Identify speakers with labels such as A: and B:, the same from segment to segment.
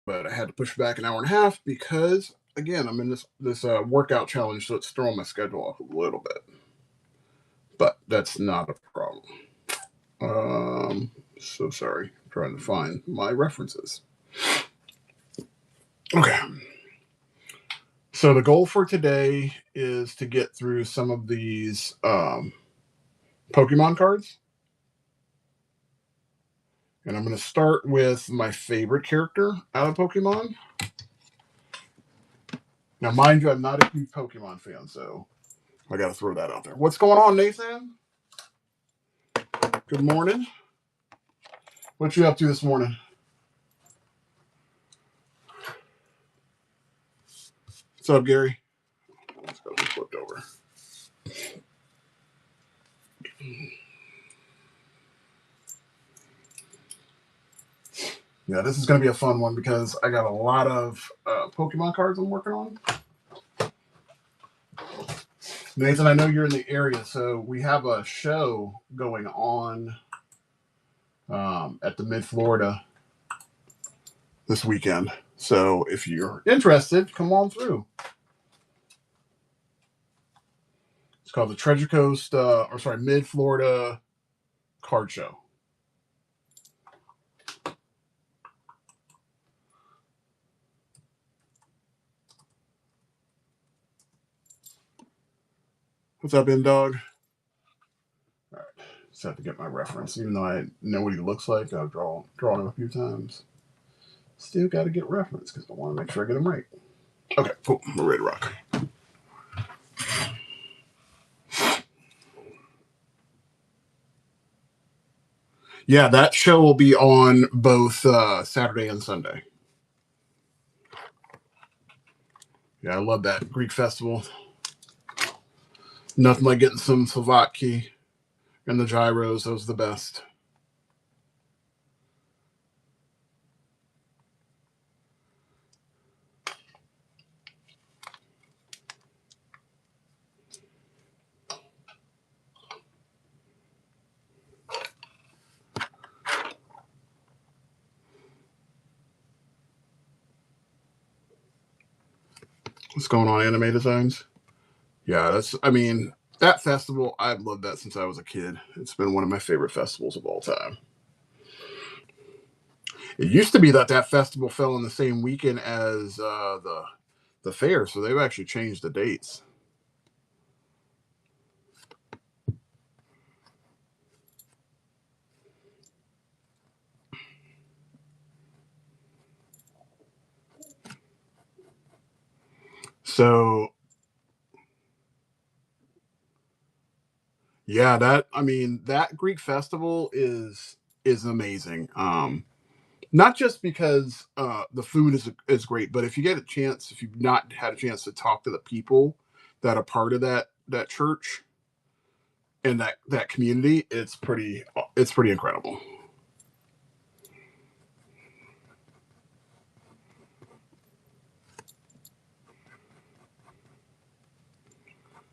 A: but I had to push back an hour and a half because again I'm in this workout challenge, so it's throwing my schedule off a little bit. But that's not a problem. So sorry. I'm trying to find my references. Okay. So the goal for today is to get through some of these Pokemon cards. And I'm going to start with my favorite character out of Pokemon. Now, mind you, I'm not a huge Pokemon fan, so I got to throw that out there. What's going on, Nathan? Good morning. What you up to this morning? What's up, Gary? Let's go. Flipped over. Yeah, this is going to be a fun one because I got a lot of Pokemon cards I'm working on. Nathan, I know you're in the area, so we have a show going on at the Mid Florida this weekend. So if you're interested, come on through. It's called the Treasure Coast, Mid Florida Card Show. What's up, M-Dog? All right, just have to get my reference. Even though I know what he looks like, I've drawn him a few times. Still got to get reference because I want to make sure I get him right. Okay, cool. We're ready to rock. Yeah, that show will be on both Saturday and Sunday. Yeah, I love that Greek festival. Nothing like getting some Slovakia and the gyros. Those are the best. What's going on, Anime Designs? Yeah, that festival, I've loved that since I was a kid. It's been one of my favorite festivals of all time. It used to be that festival fell on the same weekend as the fair, so they've actually changed the dates. So yeah, that Greek festival is amazing. Not just because the food is great, but if you get a chance, if you've not had a chance to talk to the people that are part of that church and that community, it's pretty incredible.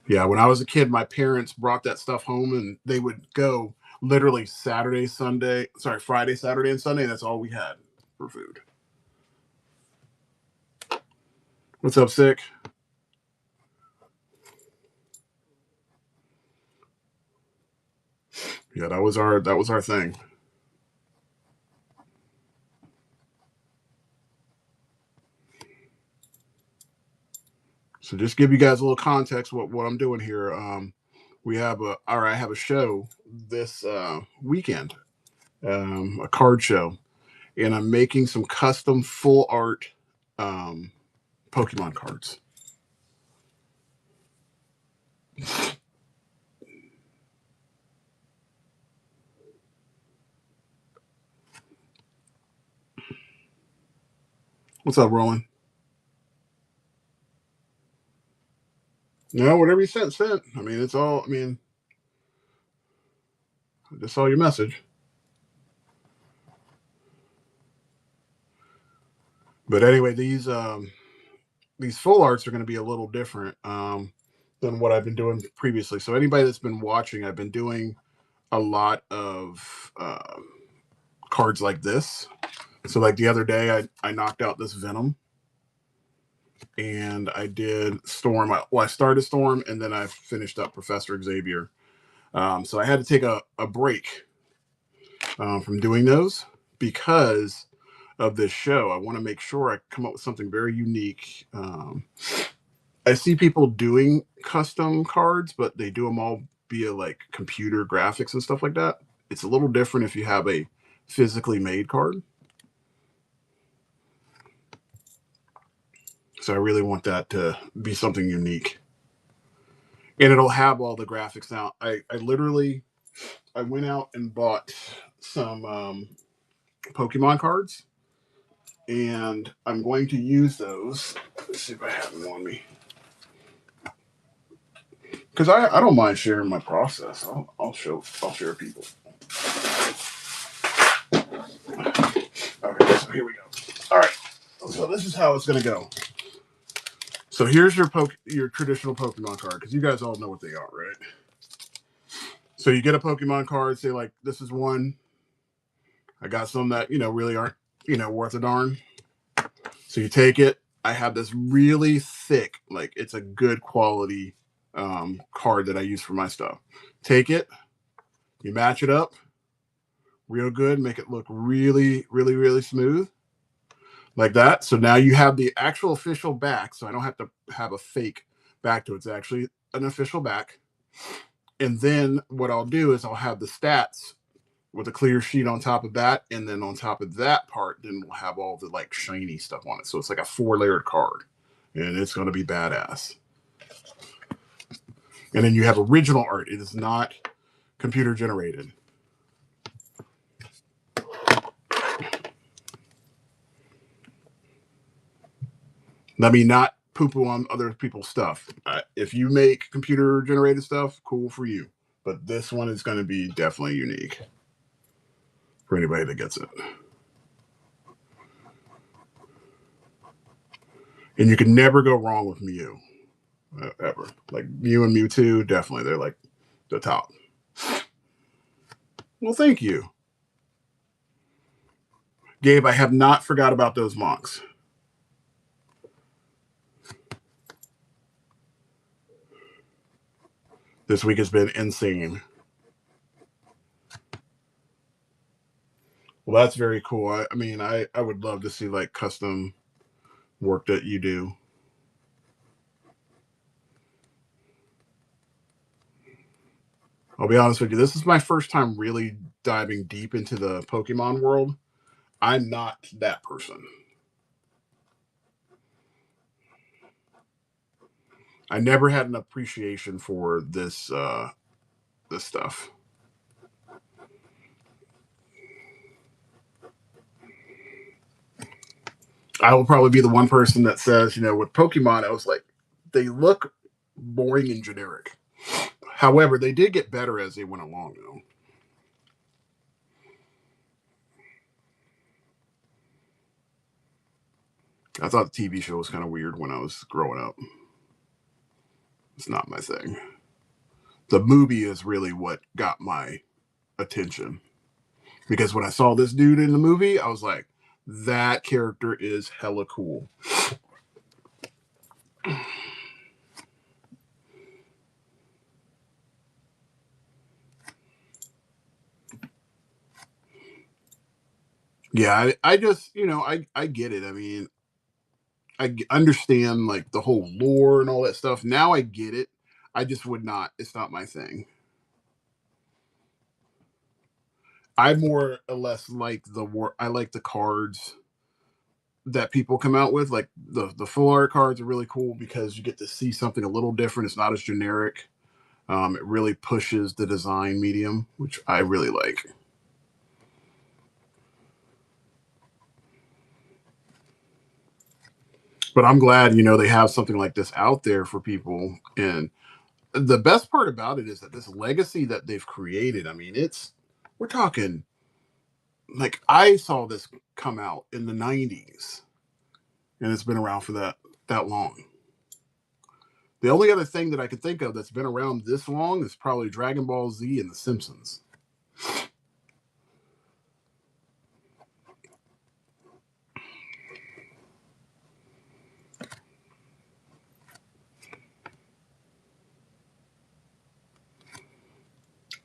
A: Yeah, when I was a kid, my parents brought that stuff home, and they would go literally Friday, Saturday, and Sunday. And that's all we had for food. What's up, sick? Yeah, that was our thing. So just give you guys a little context what I'm doing here. I have a show this weekend, a card show, and I'm making some custom full art um, Pokemon cards. What's up, Roland? No, whatever you sent, sent. I mean, it's all. I mean, I just saw your message. But anyway, these full arts are going to be a little different than what I've been doing previously. So anybody that's been watching, I've been doing a lot of cards like this, So like the other day, I knocked out this Venom, and I did Storm. I started Storm, and then I finished up Professor Xavier. So I had to take a break from doing those because of this show. I want to make sure I come up with something very unique. I see people doing custom cards, but they do them all via like computer graphics and stuff like that. It's a little different if you have a physically made card. So I really want that to be something unique. And it'll have all the graphics now. I literally I went out and bought some Pokemon cards, and I'm going to use those. Let's see if I have them on me. Because I don't mind sharing my process. I'll share people. Okay, so here we go. All right. So this is how it's gonna go. So here's your traditional Pokemon card, because you guys all know what they are, right? So you get a Pokemon card, say like this is one. I got some that really aren't worth a darn. So you take it. I have this really thick, like it's a good quality card that I use for my stuff. Take it, you match it up real good, make it look really, really, really smooth, like that. So now you have the actual official back. So I don't have to have a fake back to it. It's actually an official back. And then what I'll do is I'll have the stats with a clear sheet on top of that, and then on top of that part, then we'll have all the like shiny stuff on it. So it's like a 4-layered card, and it's going to be badass. And then you have original art. It is not computer generated. Let me not poo-poo on other people's stuff. If you make computer generated stuff, cool for you. But this one is going to be definitely unique for anybody that gets it. And you can never go wrong with Mew, ever. Like Mew and Mewtwo, definitely they're like the top. Well, thank you, Gabe. I have not forgot about those monks. This week has been insane. Well, that's very cool. I mean, I would love to see like custom work that you do. I'll be honest with you. This is my first time really diving deep into the Pokemon world. I'm not that person. I never had an appreciation for this stuff. I will probably be the one person that says, with Pokemon, I was like, they look boring and generic. However, they did get better as they went along, though. I thought the TV show was kind of weird when I was growing up. It's not my thing. The movie is really what got my attention, because when I saw this dude in the movie, I was like, that character is hella cool. Yeah, I just, I get it. I mean, I understand like the whole lore and all that stuff. Now I get it. I just would not. It's not my thing. I more or less like the war. I like the cards that people come out with. Like the full art cards are really cool because you get to see something a little different. It's not as generic. It really pushes the design medium, which I really like. But I'm glad they have something like this out there for people. And the best part about it is that this legacy that they've created. I mean, we're talking like I saw this come out in the 90s, and it's been around for that long. The only other thing that I could think of that's been around this long is probably Dragon Ball Z and The Simpsons.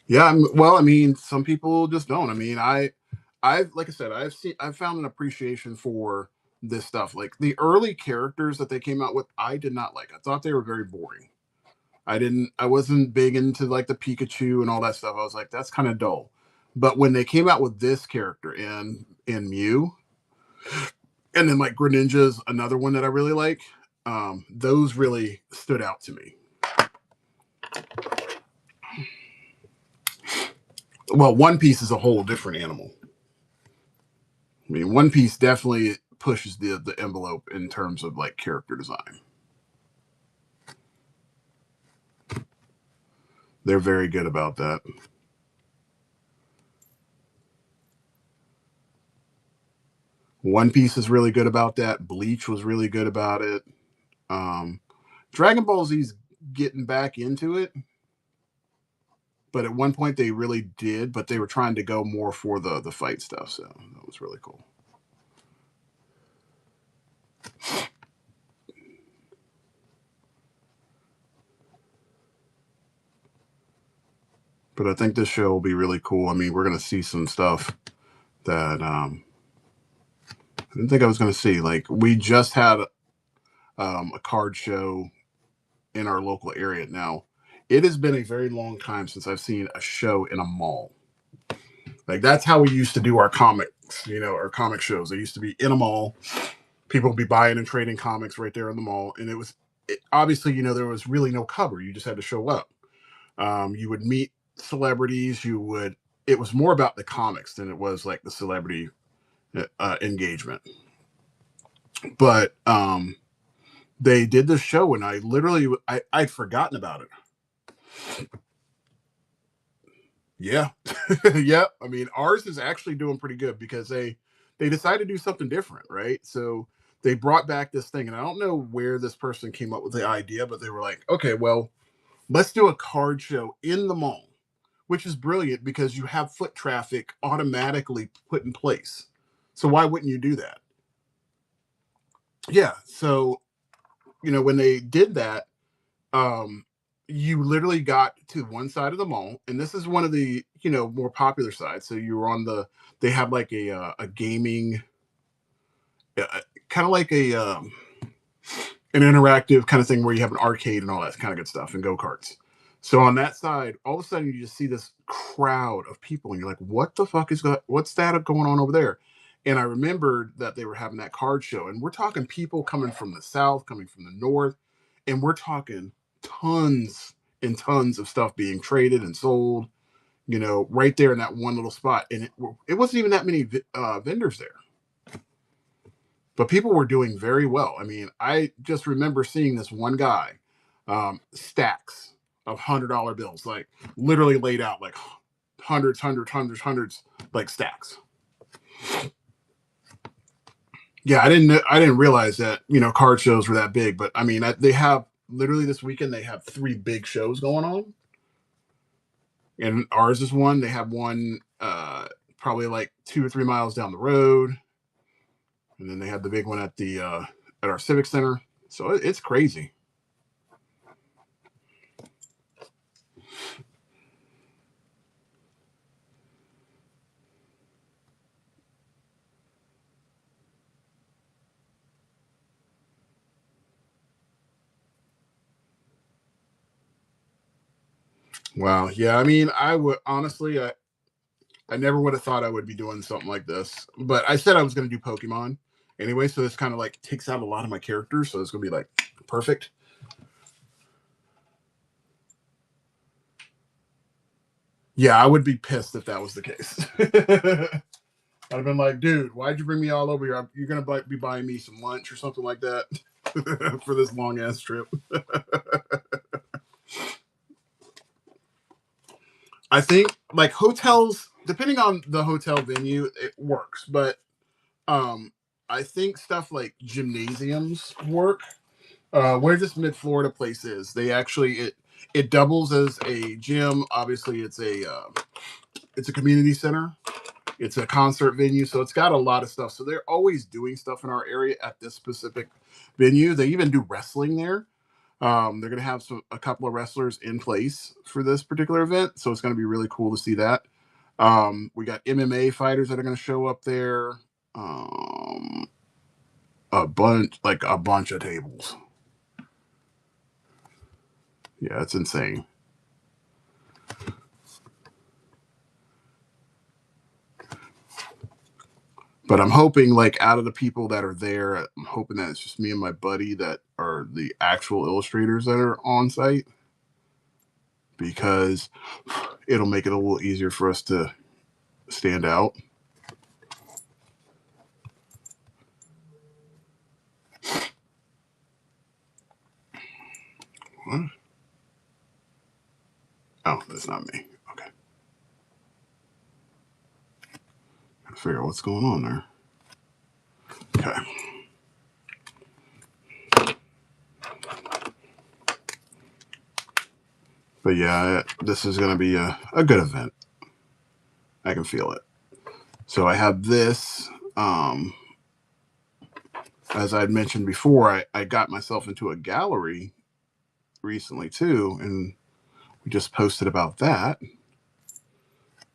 A: Yeah, well, I mean, some people just don't. I mean, I've like I said, I've found an appreciation for this stuff. Like the early characters that they came out with, I did not like. I thought they were very boring. I wasn't big into like the Pikachu and all that stuff. I was like, that's kind of dull. But when they came out with this character in Mew, and then like Greninja's another one that I really like, those really stood out to me. Well, One Piece is a whole different animal. I mean, One Piece definitely pushes the envelope in terms of like character design. They're very good about that. One Piece is really good about that. Bleach was really good about it. Um, Dragon Ball Z's getting back into it, but at one point they really did, but they were trying to go more for the fight stuff, so that was really cool. But I think this show will be really cool. I mean, we're gonna see some stuff that I didn't think I was gonna see. Like we just had a card show in our local area. Now, it has been a very long time since I've seen a show in a mall. Like that's how we used to do our comics, our comic shows. They used to be in a mall. People would be buying and trading comics right there in the mall, and obviously, there was really no cover. You just had to show up. You would meet celebrities. It was more about the comics than it was like the celebrity engagement. But they did this show, and I'd forgotten about it. Yeah, yeah. I mean, ours is actually doing pretty good because they decided to do something different, right? So they brought back this thing, and I don't know where this person came up with the idea, but they were like, okay, well, let's do a card show in the mall, which is brilliant because you have foot traffic automatically put in place. So why wouldn't you do that? Yeah. So when they did that, um, you literally got to one side of the mall, and this is one of the more popular sides. So you were on they have like a gaming, kind of like an interactive kind of thing where you have an arcade and all that kind of good stuff and go karts. So on that side, all of a sudden you just see this crowd of people, and you're like, "What the fuck what's that going on over there?" And I remembered that they were having that card show, and we're talking people coming from the south, coming from the north, and we're talking tons and tons of stuff being traded and sold, right there in that one little spot. And it wasn't even that many vendors there, but people were doing very well. I mean, I just remember seeing this one guy, stacks of $100 bills, like literally laid out like hundreds, like stacks. Yeah, I didn't realize that card shows were that big, but I mean they have literally this weekend they have three big shows going on, and ours is one. They have one probably like 2 or 3 miles down the road, and then they have the big one at our civic center. So it's crazy. Wow. Yeah. I mean, I would honestly, I never would have thought I would be doing something like this, but I said I was going to do Pokemon anyway. So this kind of like takes out a lot of my characters. So it's going to be like perfect. Yeah. I would be pissed if that was the case. I'd have been like, dude, why'd you bring me all over here? You're going to be buying me some lunch or something like that for this long ass trip. I think like hotels, depending on the hotel venue, it works. But um, I think stuff like gymnasiums work. Where this Mid Florida place is, they actually it doubles as a gym. Obviously, it's a community center. It's a concert venue, so it's got a lot of stuff. So they're always doing stuff in our area at this specific venue. They even do wrestling there. They're going to have a couple of wrestlers in place for this particular event, so it's going to be really cool to see that. We got MMA fighters that are going to show up there. Um, a bunch of tables. Yeah, it's insane. But I'm hoping, like, out of the people that are there, I'm hoping that it's just me and my buddy that are the actual illustrators that are on site, because it'll make it a little easier for us to stand out. What? Oh, that's not me. Okay. Gotta figure out what's going on there. Okay. But yeah, this is going to be a good event. I can feel it. So I have this. As I'd mentioned before, I got myself into a gallery recently too, and we just posted about that.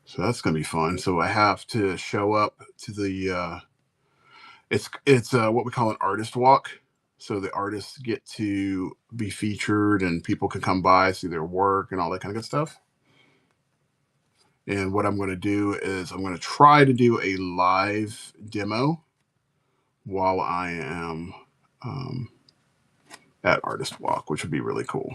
A: So that's going to be fun. So I have to show up to the it's what we call an artist walk. So the artists get to be featured and people can come by, see their work and all that kind of good stuff. And what I'm going to do is I'm going to try to do a live demo while I am um, at Artist Walk, which would be really cool.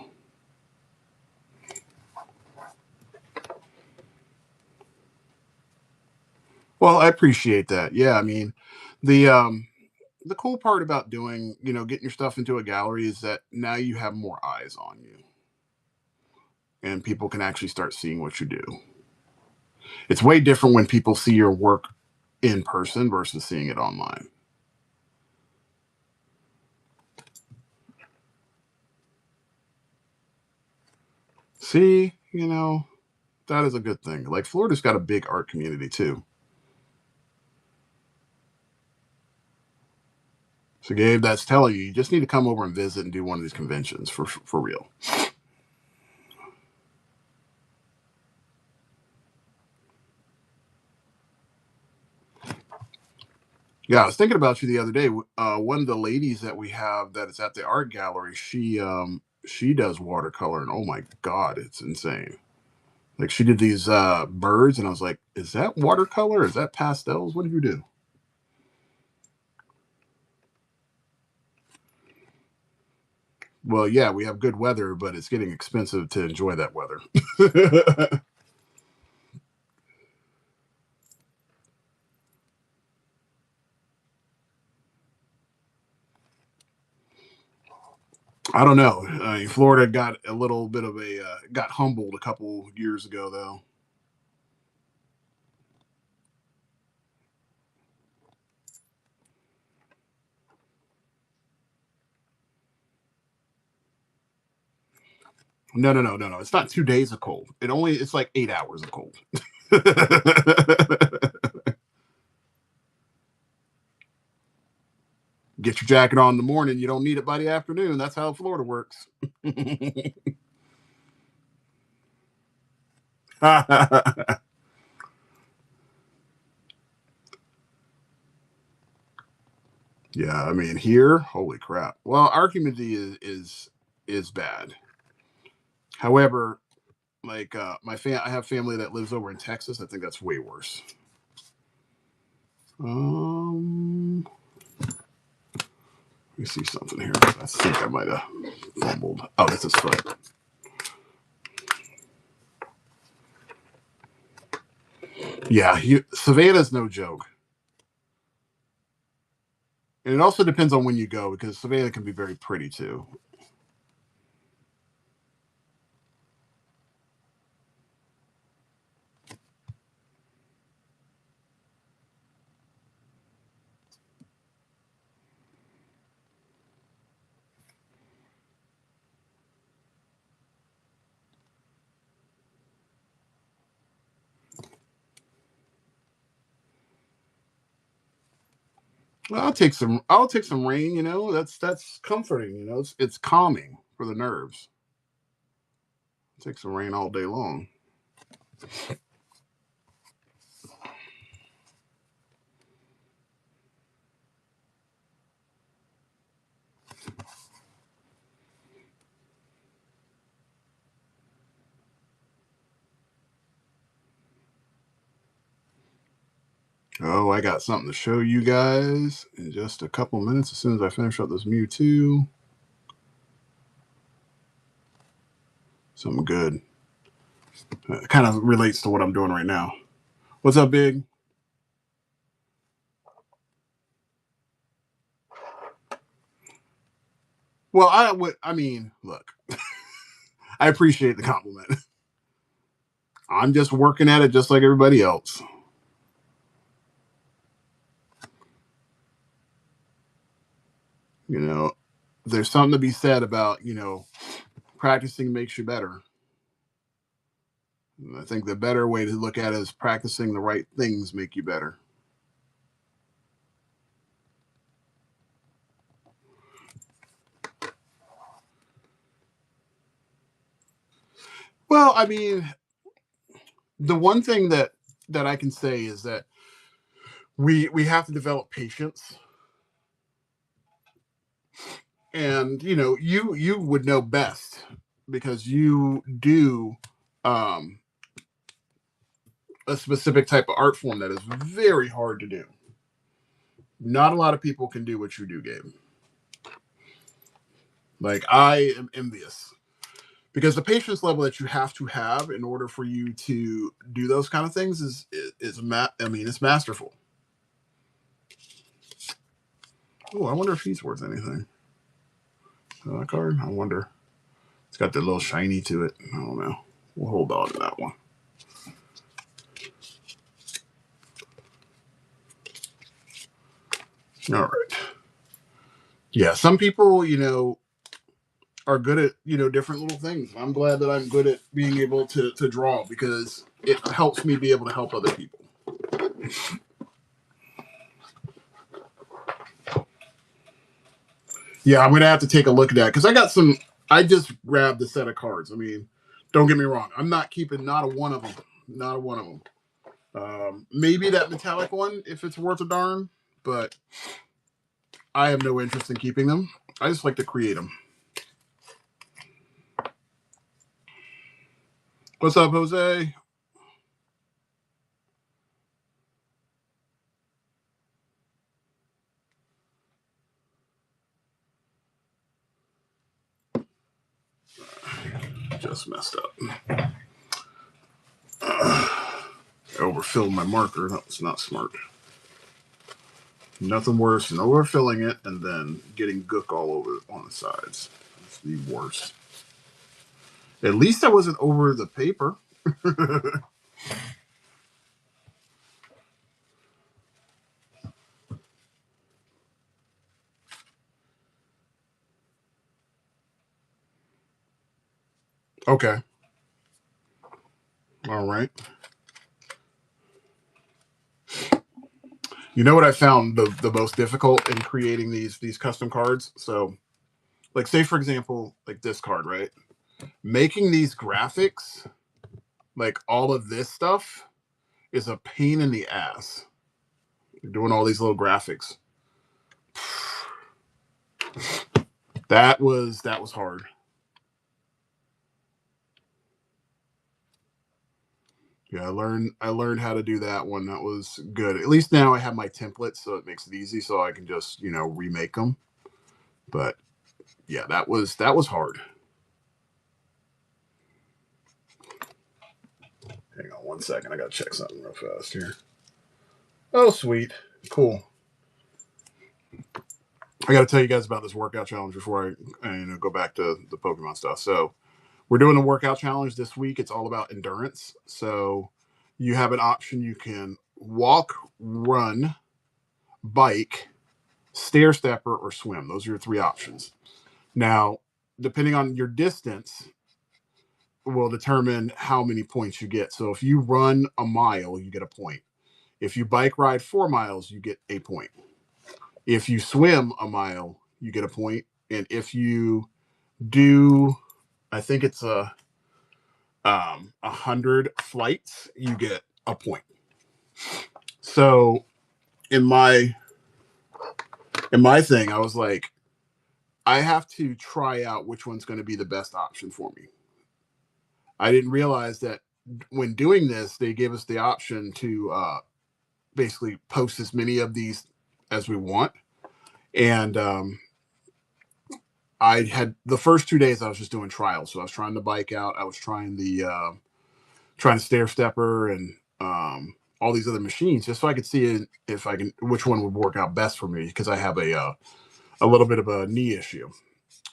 A: Well, I appreciate that. Yeah, I mean, the cool part about doing, getting your stuff into a gallery is that now you have more eyes on you and people can actually start seeing what you do. It's way different when people see your work in person versus seeing it online. See, that is a good thing. Like Florida's got a big art community too. So Gabe, that's telling you just need to come over and visit and do one of these conventions for real. Yeah, I was thinking about you the other day. One of the ladies that we have that is at the art gallery, she does watercolor, and oh my god, it's insane. Like she did these birds, and I was like, "Is that watercolor? Is that pastels? What did you do?" Well, yeah, we have good weather, but it's getting expensive to enjoy that weather. I don't know. Florida got a little bit of a got humbled a couple years ago, though. No, no, no, no, no. It's not 2 days of cold. It's like 8 hours of cold. Get your jacket on in the morning. You don't need it by the afternoon. That's how Florida works. Yeah, I mean here, holy crap. Well, our humidity is bad. However, like I have family that lives over in Texas. I think that's way worse. Um, let me see something here. I think I might have fumbled. Oh, that's his foot. Yeah, Savannah's no joke. And it also depends on when you go because Savannah can be very pretty too. Well, I'll take some rain. That's comforting. It's calming. for the nerves. Take some rain all day long. Oh, I got something to show you guys in just a couple minutes as soon as I finish up this Mewtwo. Something good. It kind of relates to what I'm doing right now. What's up, Big? Well, I mean, look, I appreciate the compliment. I'm just working at it just like everybody else. You know, there's something to be said about, practicing makes you better. And I think the better way to look at it is practicing the right things make you better. Well, I mean, the one thing that I can say is that we have to develop patience. And you would know best because you do um a specific type of art form that is very hard to do. Not a lot of people can do what you do, Gabe. Like, I am envious because the patience level that you have to have in order for you to do those kind of things I mean, it's masterful. Oh, I wonder if he's worth anything. That card, I wonder. It's got that little shiny to it. I don't know. We'll hold on to that one. All right. Yeah, some people, are good at different little things. I'm glad that I'm good at being able to draw because it helps me be able to help other people. Yeah, I'm gonna have to take a look at that because I just grabbed a set of cards. I mean, don't get me wrong. I'm not keeping not a one of them. Not a one of them. Maybe that metallic one if it's worth a darn, but I have no interest in keeping them. I just like to create them. What's up, Jose? Just messed up. Overfilled my marker. That was not smart. Nothing worse than overfilling it and then getting gook all over on the sides. It's the worst. At least I wasn't over the paper. Okay. All right. You know what I found the most difficult in creating these custom cards? So, like, say for example, like this card, right? Making these graphics, like all of this stuff, is a pain in the ass. You're doing all these little graphics. That was hard. Yeah, I learned how to do that one. That was good. At least now I have my templates, so it makes it easy, so I can just remake them. But yeah, that was hard. Hang on one second. I gotta check something real fast here. Oh, sweet, cool. I got to tell you guys about this workout challenge before I go back to the Pokemon stuff. So we're doing a workout challenge this week. It's all about endurance. So you have an option. You can walk, run, bike, stair stepper, or swim. Those are your three options. Now, depending on your distance, will determine how many points you get. So if you run a mile, you get a point. If you bike ride 4 miles, you get a point. If you swim a mile, you get a point. And if you do, I think it's 100 flights, you get a point. So in my thing, I was like, I have to try out which one's going to be the best option for me. I didn't realize that when doing this, they gave us the option to basically post as many of these as we want. And I had the first 2 days I was just doing trials. So I was trying the bike out. I was trying the stair stepper and all these other machines just so I could see if I can which one would work out best for me because I have a little bit of a knee issue.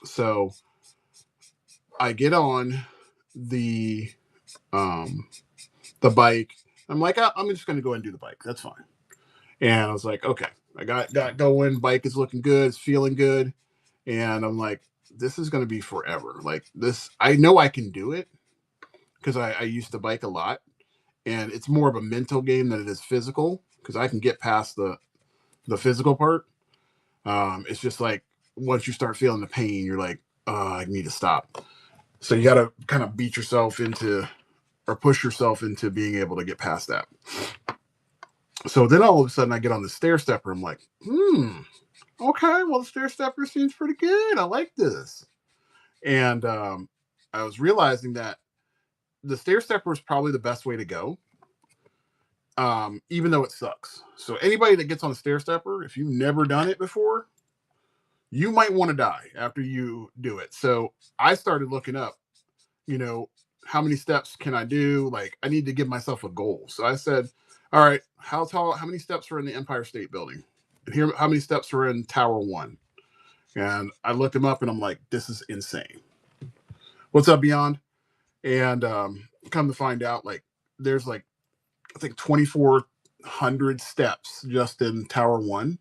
A: So I get on the bike. I'm like, I'm just going to go ahead and do the bike. That's fine. And I was like, okay, I got going. Bike is looking good. It's feeling good. And I'm like, this is going to be forever. Like this, I know I can do it because I used to bike a lot, and it's more of a mental game than it is physical because I can get past the physical part. It's just like once you start feeling the pain, you're like, I need to stop. So you got to kind of beat yourself into or push yourself into being able to get past that. So then all of a sudden I get on the stair stepper. I'm like, okay, well, the stair stepper seems pretty good. I like this. And I was realizing that the stair stepper is probably the best way to go, even though it sucks. So anybody that gets on a stair stepper, if you've never done it before, you might want to die after you do it. So I started looking up, how many steps can I do? Like, I need to give myself a goal. So I said, all right, how many steps are in the Empire State Building? And here, how many steps are in Tower One? And I looked them up and I'm like, this is insane. What's up, Beyond? And come to find out, like, there's like, I think 2,400 steps just in Tower One.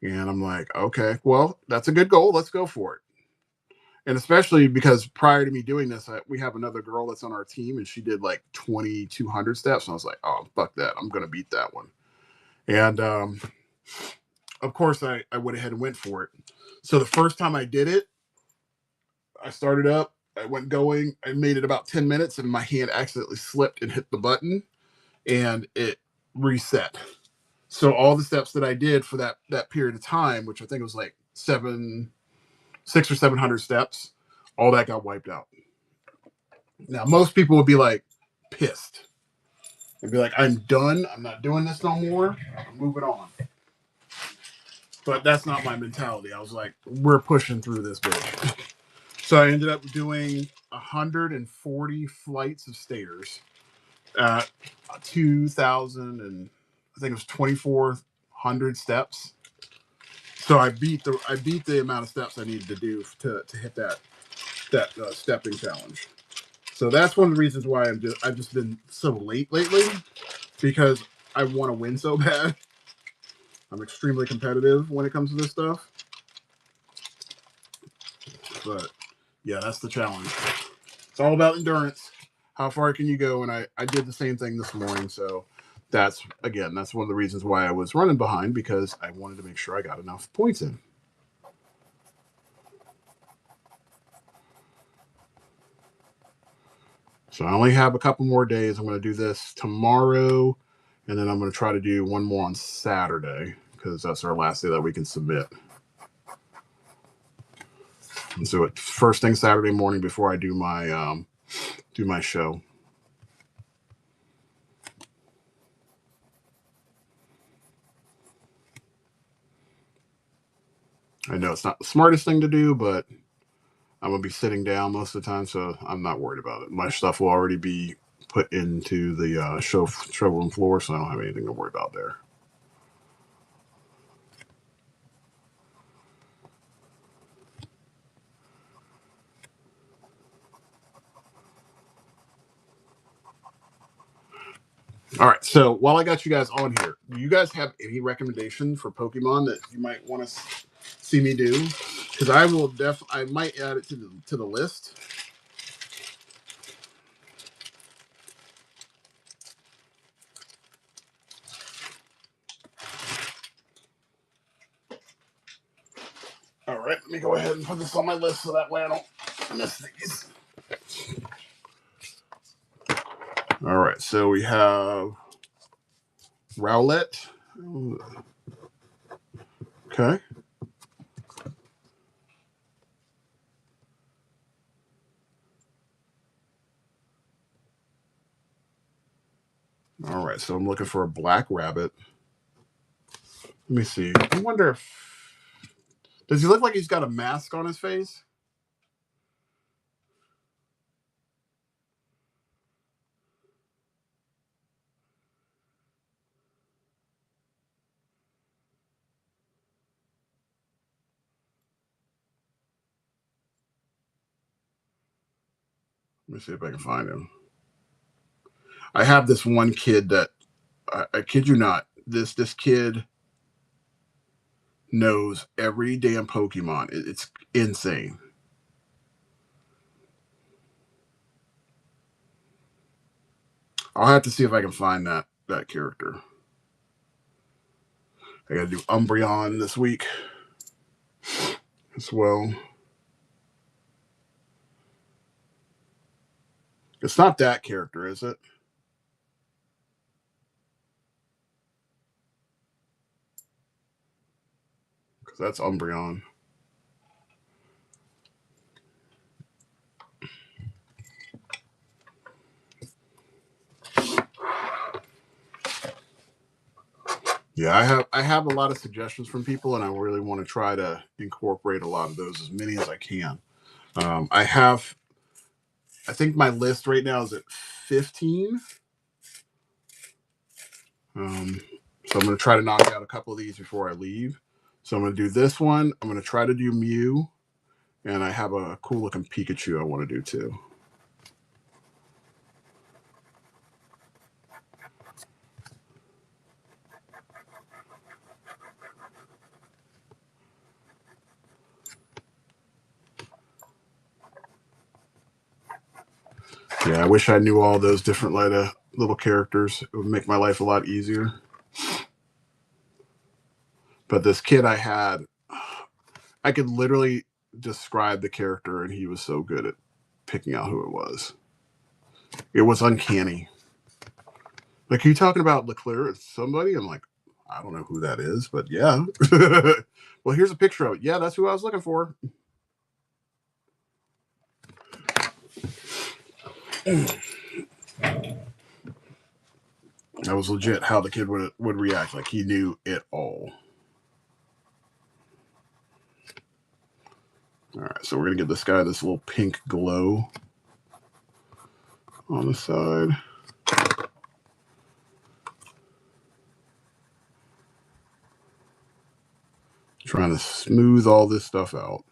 A: And I'm like, okay, well, that's a good goal. Let's go for it. And especially because prior to me doing this, we have another girl that's on our team and she did like 2,200 steps. And I was like, oh, fuck that. I'm going to beat that one. And of course, I went ahead and went for it. So the first time I did it, I started up, I went going, I made it about 10 minutes and my hand accidentally slipped and hit the button and it reset. So all the steps that I did for that period of time, which I think was like 600 or 700 steps, all that got wiped out. Now, most people would be like pissed and be like, I'm done. I'm not doing this no more. I'm moving on. But that's not my mentality. I was like, we're pushing through this bitch. So I ended up doing 140 flights of stairs at 2,000 and I think it was 2,400 steps. So I beat the amount of steps I needed to do to hit that stepping challenge. So that's one of the reasons why I've just been so late lately because I want to win so bad. I'm extremely competitive when it comes to this stuff. But yeah, that's the challenge. It's all about endurance. How far can you go? And I did the same thing this morning. So that's one of the reasons why I was running behind because I wanted to make sure I got enough points in. So I only have a couple more days. I'm going to do this tomorrow, and then I'm going to try to do one more on Saturday because that's our last day that we can submit. And so first thing Saturday morning before I do my show. I know it's not the smartest thing to do, but I'm going to be sitting down most of the time, so I'm not worried about it. My stuff will already be put into the showroom floor, so I don't have anything to worry about there. All right, so while I got you guys on here, do you guys have any recommendation for Pokemon that you might want to see me do? Because I might add it to the list. All right, let me go ahead and put this on my list so that way I don't Miss these. All right, so we have Rowlet. Okay. All right, so I'm looking for a black rabbit. Let me see. I wonder if does he look like he's got a mask on his face? Let me see if I can find him. I have this one kid that I kid you not. This kid knows every damn Pokemon. It's insane. I'll have to see if I can find that character. I got to do Umbreon this week as well. It's not that character, is it? Because that's Umbreon. Yeah, I have a lot of suggestions from people, and I really want to try to incorporate a lot of those, as many as I can. I think my list right now is at 15. So I'm going to try to knock out a couple of these before I leave. So I'm going to do this one. I'm going to try to do Mew, and I have a cool looking Pikachu I want to do too. Yeah, I wish I knew all those different little characters. It would make my life a lot easier. But this kid I had, I could literally describe the character, and he was so good at picking out who it was. It was uncanny. Like, are you talking about Leclerc as somebody? I'm like, I don't know who that is, but yeah. Well, here's a picture of it. Yeah, that's who I was looking for. That was legit how the kid would react. Like, he knew it all. All right, so we're going to give this guy this little pink glow on the side. Trying to smooth all this stuff out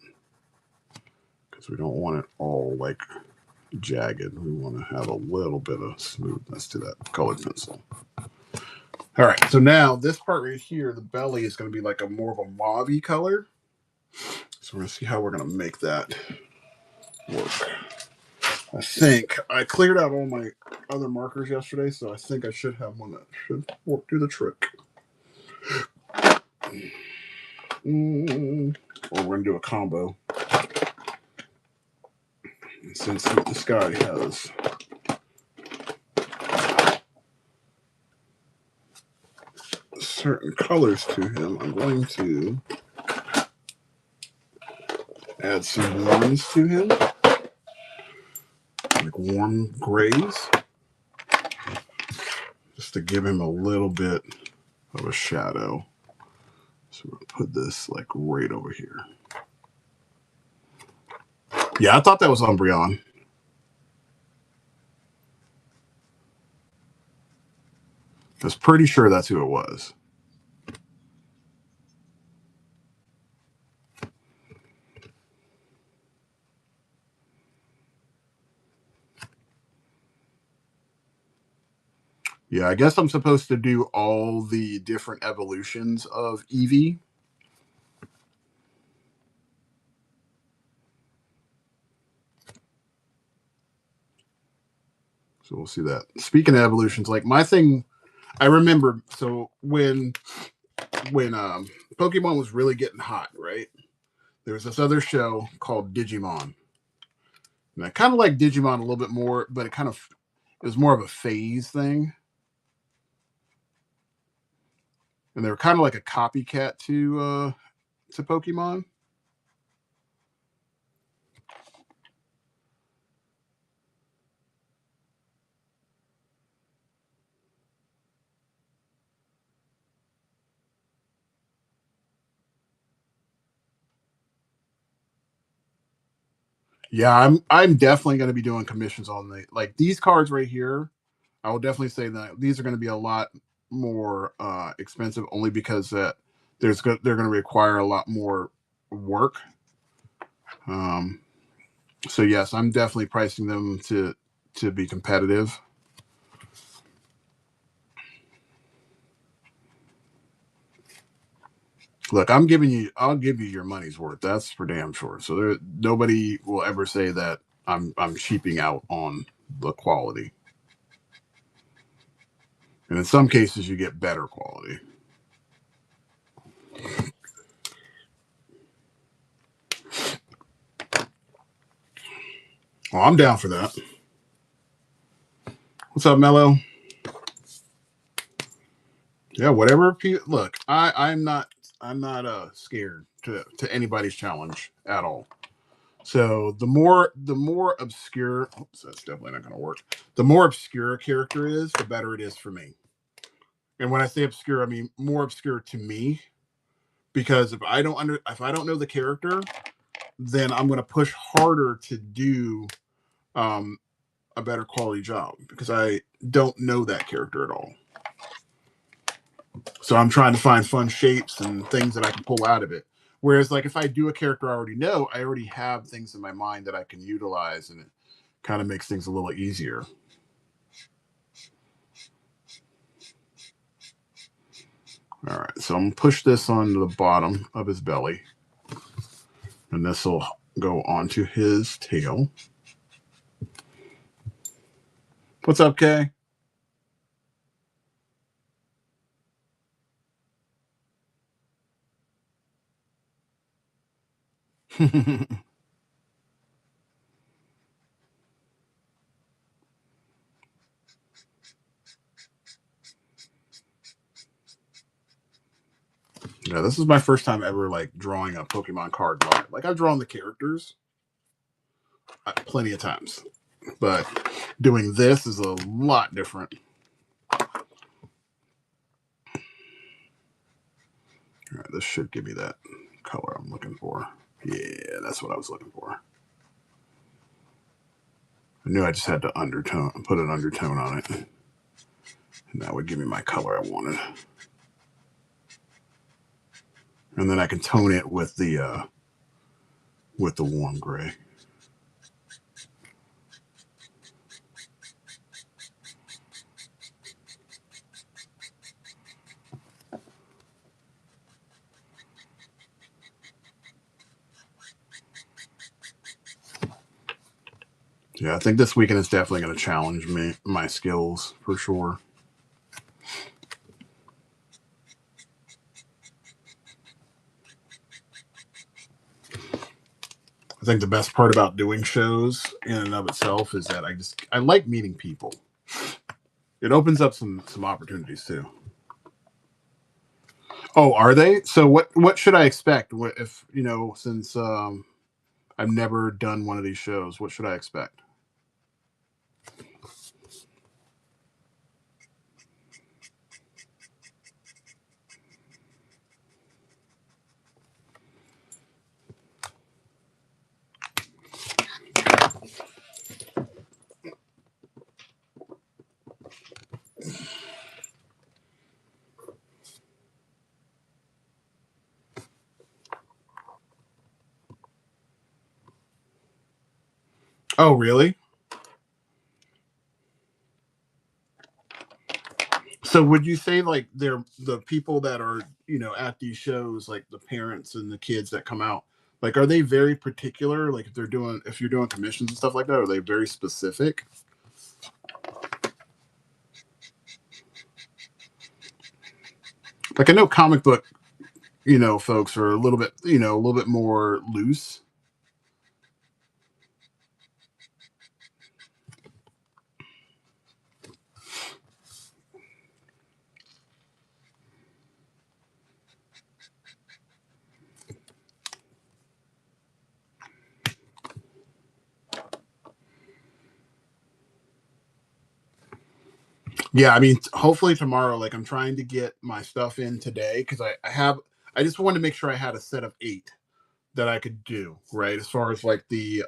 A: because we don't want it all like jagged. We want to have a little bit of smoothness to that colored pencil. All right, so now this part right here, the belly is going to be like a more of a mauve-y color. So we're going to see how we're going to make that work. I think I cleared out all my other markers yesterday, so I think I should have one that should do the trick. Or we're going to do a combo. And since this guy has certain colors to him, I'm going to add some warms to him, like warm grays, just to give him a little bit of a shadow. So we're going to put this like right over here. Yeah, I thought that was Umbreon. I was pretty sure that's who it was. Yeah, I guess I'm supposed to do all the different evolutions of Eevee. So we'll see that. Speaking of evolutions, like my thing, I remember, so when Pokemon was really getting hot, right? There was this other show called Digimon. And I kind of like Digimon a little bit more, but it was more of a phase thing, and they were kind of like a copycat to Pokemon. Yeah, I'm definitely going to be doing commissions on like these cards right here. I will definitely say that these are going to be a lot more expensive, only because that they're going to require a lot more work. Um, so yes, I'm definitely pricing them to be competitive. Look, I'll give you your money's worth. That's for damn sure. So nobody will ever say that I'm cheaping out on the quality. And in some cases, you get better quality. Well, I'm down for that. What's up, Mello? Yeah, whatever. Look, I'm not scared to anybody's challenge at all. So the more obscure, oops, that's definitely not going to work. The more obscure a character is, the better it is for me. And when I say obscure, I mean more obscure to me, because if I don't know the character, then I'm going to push harder to do um, a better quality job because I don't know that character at all. So I'm trying to find fun shapes and things that I can pull out of it. Whereas, like, if I do a character I already know, I already have things in my mind that I can utilize, and it kind of makes things a little easier. All right, so I'm gonna push this onto the bottom of his belly, and this will go onto his tail. What's up, Kay? Yeah, this is my first time ever like drawing a Pokemon card live. Like I've drawn the characters plenty of times, but doing this is a lot different. All right, this should give me that color I'm looking for. Yeah, that's what I was looking for. I knew I just had to put an undertone on it, and that would give me my color I wanted. And then I can tone it with the warm gray. Yeah, I think this weekend is definitely going to challenge my skills for sure. I think the best part about doing shows in and of itself is that I like meeting people. It opens up some opportunities too. Oh, are they? So what should I expect? What if since I've never done one of these shows, what should I expect? Oh, really? So would you say like they're the people that are at these shows, like the parents and the kids that come out, like are they very particular? Like if you're doing commissions and stuff like that, are they very specific? Like I know comic book folks are a little bit more loose. Yeah, I mean, hopefully tomorrow. Like, I'm trying to get my stuff in today because I just wanted to make sure I had a set of 8 that I could do right as far as like the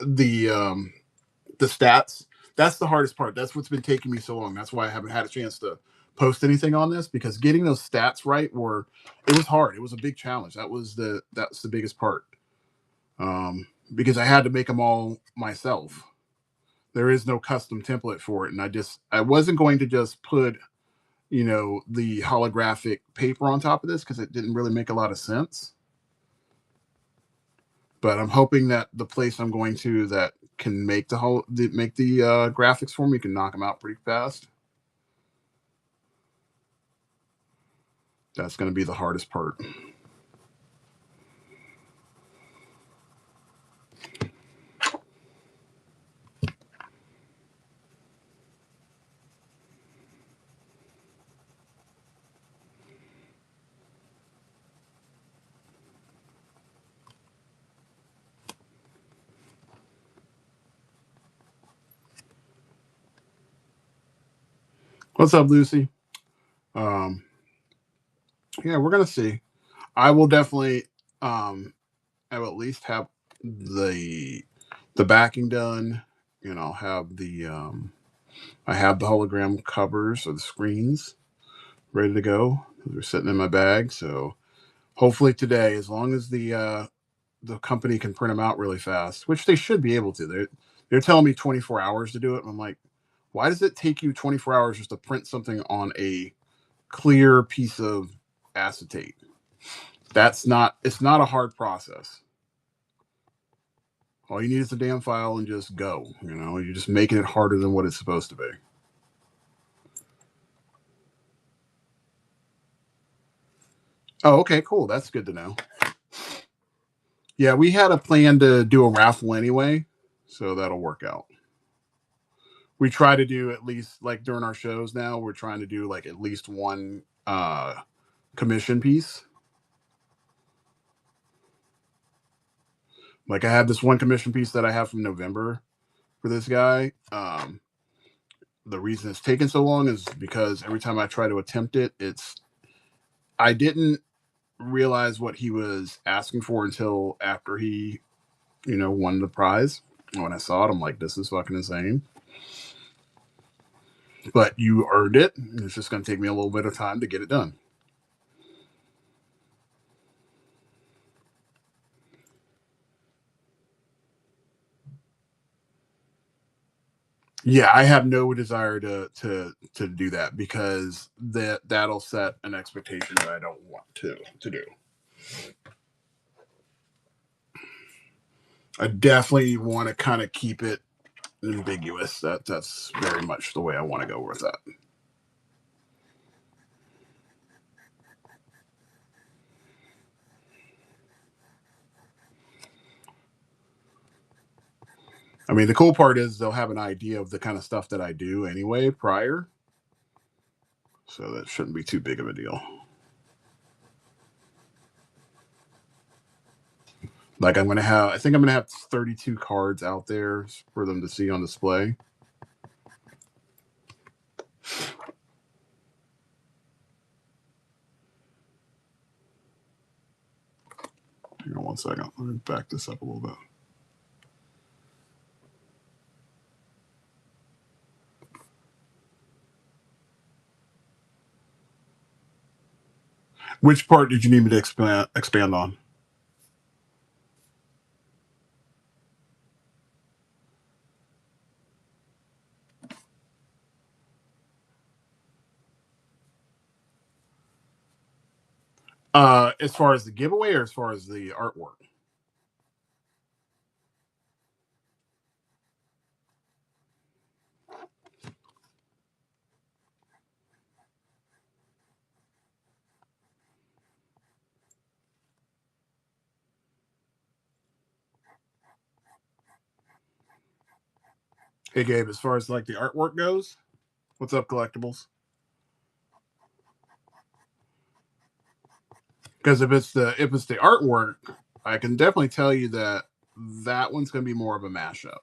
A: the um the stats. That's the hardest part. That's what's been taking me so long. That's why I haven't had a chance to post anything on this because getting those stats right were it was hard. It was a big challenge. That's the biggest part. Because I had to make them all myself. There is no custom template for it, and I wasn't going to just put the holographic paper on top of this because it didn't really make a lot of sense. But I'm hoping that the place I'm going to that can make the graphics for me can knock them out pretty fast. That's going to be the hardest part. What's up, Lucy? Um, yeah, we're gonna see. I will definitely. I will at least have the the backing done. Have the I have the hologram covers or the screens ready to go. They're sitting in my bag, so hopefully today, as long as the company can print them out really fast, which they should be able to. They're telling me 24 hours to do it. I'm like, why does it take you 24 hours just to print something on a clear piece of acetate? It's not a hard process. All you need is a damn file and just go. You're just making it harder than what it's supposed to be. Oh, okay, cool. That's good to know. Yeah, we had a plan to do a raffle anyway, so that'll work out. We try to do at least like during our shows now, we're trying to do like at least one commission piece. Like I have this one commission piece that I have from November for this guy. The reason it's taken so long is because every time I try to attempt it, I didn't realize what he was asking for until after he, won the prize. When I saw it, I'm like, this is fucking insane. But you earned it. It's just going to take me a little bit of time to get it done. Yeah, I have no desire to do that because that'll set an expectation that I don't want to do. I definitely want to kind of keep it ambiguous. That's very much the way I want to go with that. I mean, the cool part is they'll have an idea of the kind of stuff that I do anyway prior, so that shouldn't be too big of a deal. Like I think I'm gonna have 32 cards out there for them to see on display. Hang on one second. Let me back this up a little bit. Which part did you need me to expand on? As far as the giveaway or as far as the artwork? Hey Gabe, as far as like the artwork goes, what's up, collectibles? Because if it's the artwork, I can definitely tell you that that one's going to be more of a mashup.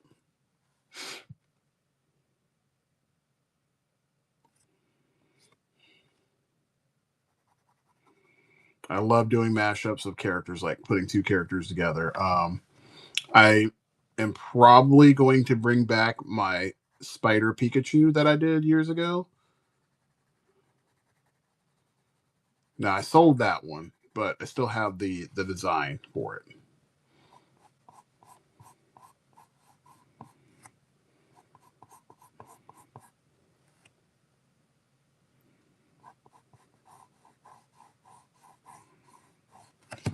A: I love doing mashups of characters, like putting two characters together. I am probably going to bring back my Spider Pikachu that I did years ago. Now I sold that one, but I still have the design for it.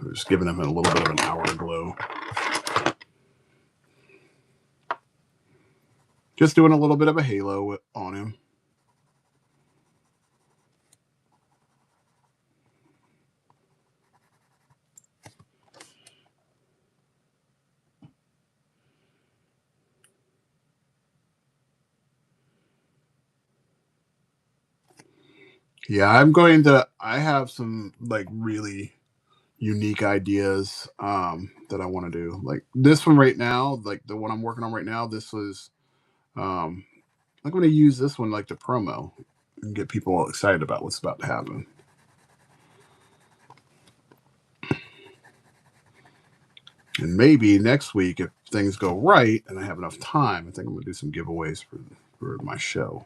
A: I'm just giving him a little bit of an hour glow. Just doing a little bit of a halo on him. Yeah, I have some like really unique ideas that I want to do. Like this one right now, like the one I'm working on right now, this was um I'm going to use this one like the promo and get people all excited about what's about to happen. And maybe next week, if things go right and I have enough time, I think I'm going to do some giveaways for my show.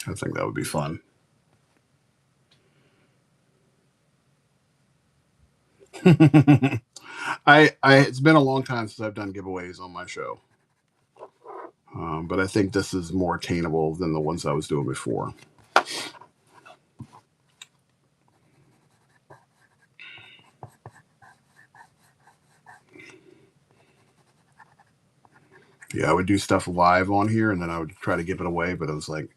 A: I think that would be fun. I it's been a long time since I've done giveaways on my show, but I think this is more attainable than the ones I was doing before. Yeah, I would do stuff live on here, and then I would try to give it away. But it was like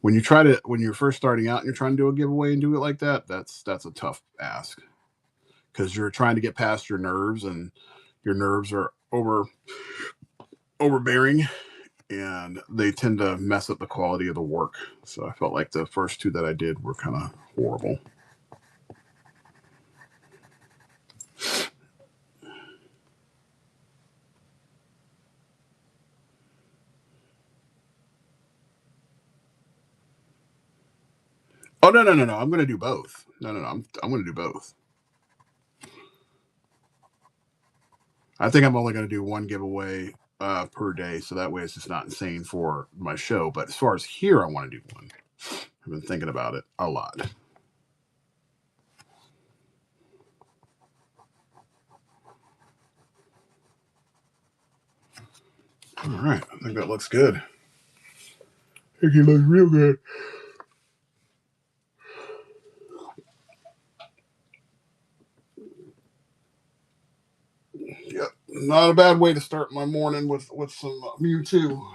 A: when you're first starting out and you're trying to do a giveaway and do it like that, that's a tough ask because you're trying to get past your nerves, and your nerves are overbearing, and they tend to mess up the quality of the work. So I felt like the first two that I did were kind of horrible. Oh no! I'm going to do both. No! I'm going to do both. I think I'm only going to do one giveaway per day, so that way it's just not insane for my show. But as far as here, I want to do one. I've been thinking about it a lot. All right, I think that looks good. I think it looks real good. Yep, not a bad way to start my morning with some Mewtwo.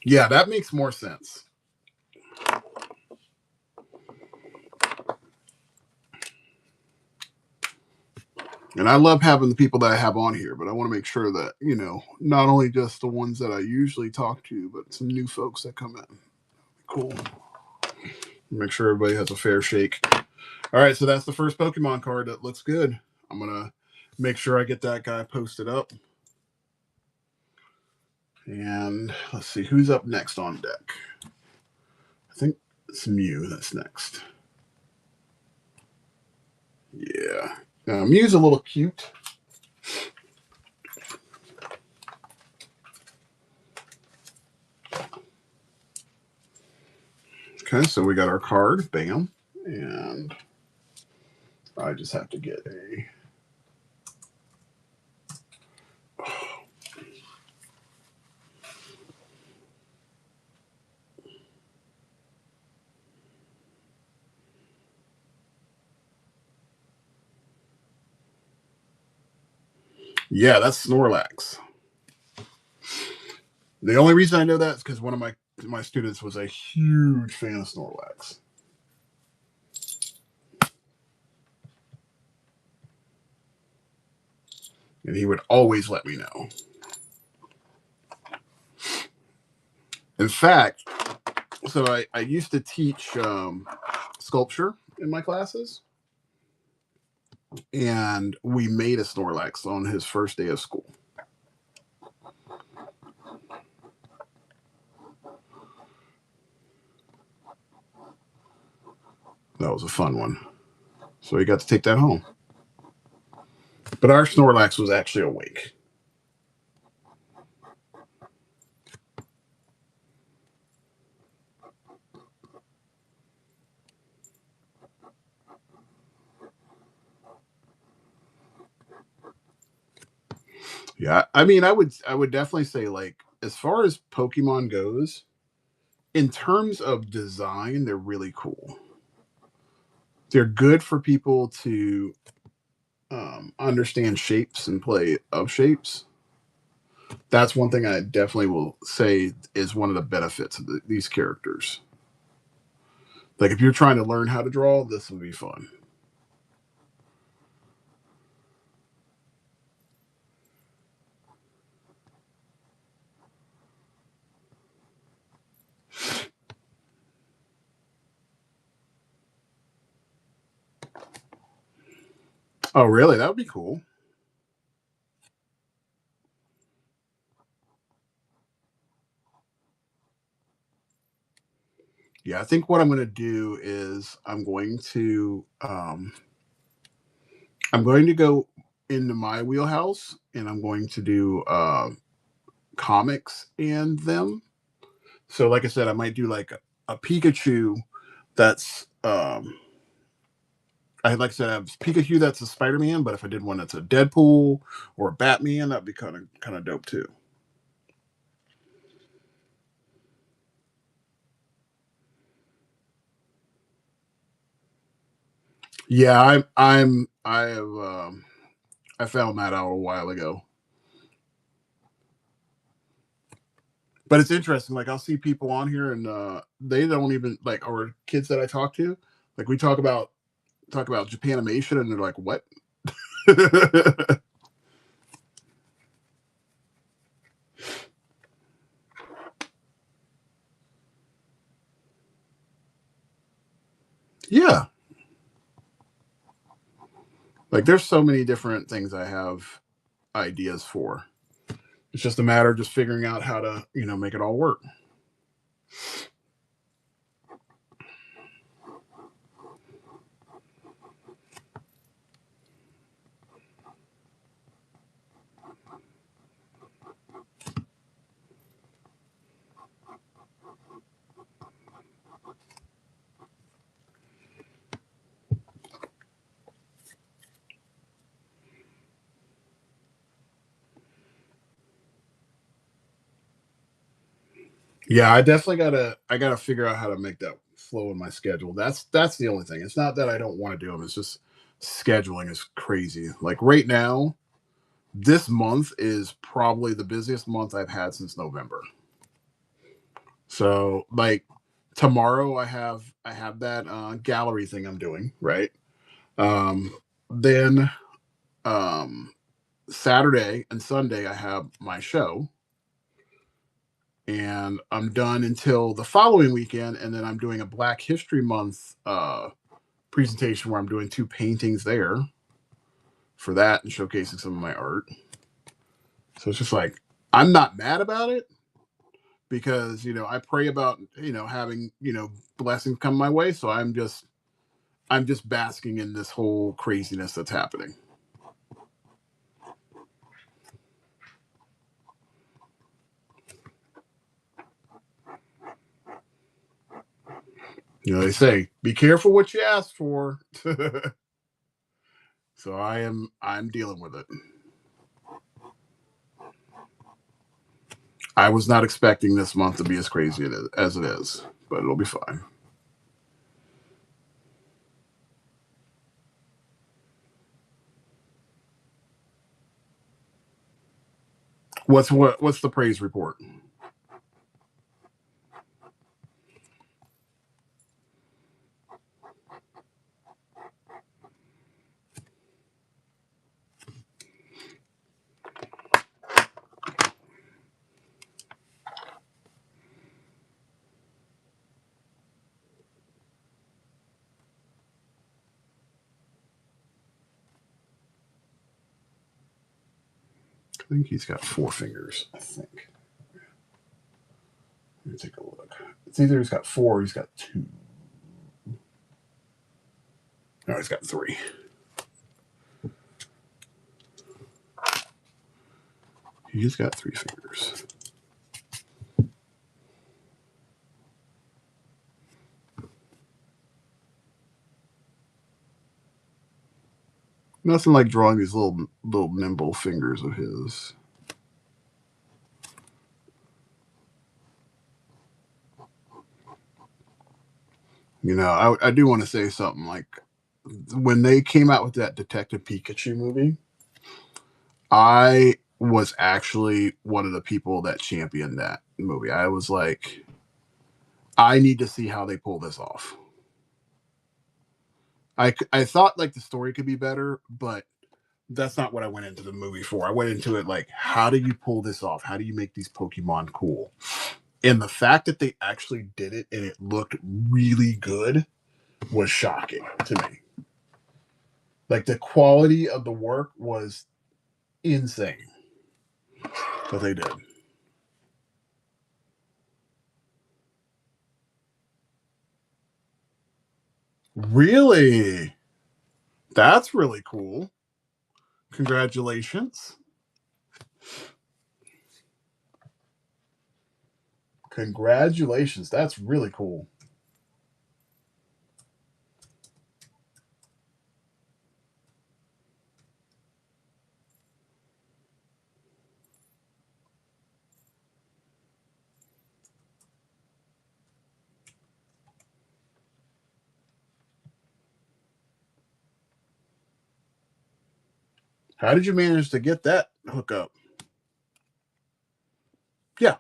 A: Yeah, that makes more sense. And I love having the people that I have on here, but I want to make sure that, not only just the ones that I usually talk to, but some new folks that come in. Cool. Make sure everybody has a fair shake. All right, so that's the first Pokemon card. That looks good. I'm going to make sure I get that guy posted up. And let's see who's up next on deck. I think it's Mew that's next. Yeah. Mew's a little cute. Okay, so we got our card. Bam. And I just have to get a. Yeah, that's Snorlax. The only reason I know that is because one of my my students was a huge fan of Snorlax. And he would always let me know. In fact, so I used to teach sculpture in my classes, and we made a Snorlax on his first day of school. That was a fun one. So he got to take that home. But our Snorlax was actually awake. Yeah, I mean, I would definitely say, like, as far as Pokemon goes, in terms of design, they're really cool. They're good for people to understand shapes and play of shapes. That's one thing I definitely will say is one of the benefits of these characters. Like, if you're trying to learn how to draw, this would be fun. Oh, really? That would be cool. Yeah, I think what I'm going to do is I'm going to go into my wheelhouse, and I'm going to do comics and them. So, like I said, I might do like a Pikachu that's I like I said, I have Pikachu that's a Spider-Man, but if I did one that's a Deadpool or a Batman, that'd be kind of dope too. Yeah, I have I found that out a while ago. But it's interesting. Like, I'll see people on here, and they don't even like, or kids that I talk to, like, we talk about Japanimation, and they're like, "What?" Yeah, like, there's so many different things I have ideas for. It's just a matter of just figuring out how to, make it all work. Yeah, I gotta figure out how to make that flow in my schedule. That's the only thing. It's not that I don't want to do them. It's just scheduling is crazy. Like, right now, this month is probably the busiest month I've had since November. So, like, tomorrow I have that gallery thing I'm doing, right? Then um Saturday and Sunday I have my show, and I'm done until the following weekend, and then I'm doing a Black History Month presentation where I'm doing two paintings there for that and showcasing some of my art. So it's just like, I'm not mad about it, because I pray about having blessings come my way. So I'm just basking in this whole craziness that's happening. They say be careful what you ask for. So I'm dealing with it. I was not expecting this month to be as crazy as it is, but it'll be fine. What's the praise report? I think he's got 4 fingers. I think. Let me take a look. It's either he's got 4 or he's got 2. No, he's got 3. He's got 3 fingers. Nothing like drawing these little nimble fingers of his. You know, I do want to say something like when they came out with that Detective Pikachu movie, I was actually one of the people that championed that movie. I was like, I need to see how they pull this off. I thought like the story could be better, but that's not what I went into the movie for. I went into it like, how do you pull this off? How do you make these Pokemon cool? And the fact that they actually did it and it looked really good was shocking to me. Like the quality of the work was insane. But they did. Really? That's really cool. Congratulations. Congratulations. That's really cool. How did you manage to get that hookup? Yeah.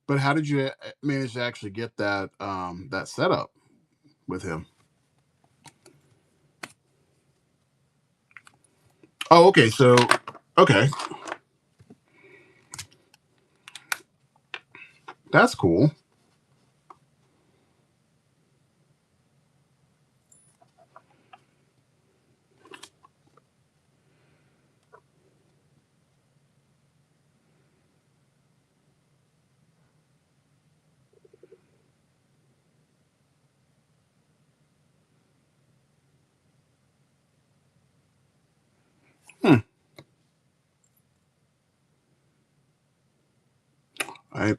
A: But how did you manage to actually get that setup with him? Oh, okay. So, okay, that's cool. Hmm. I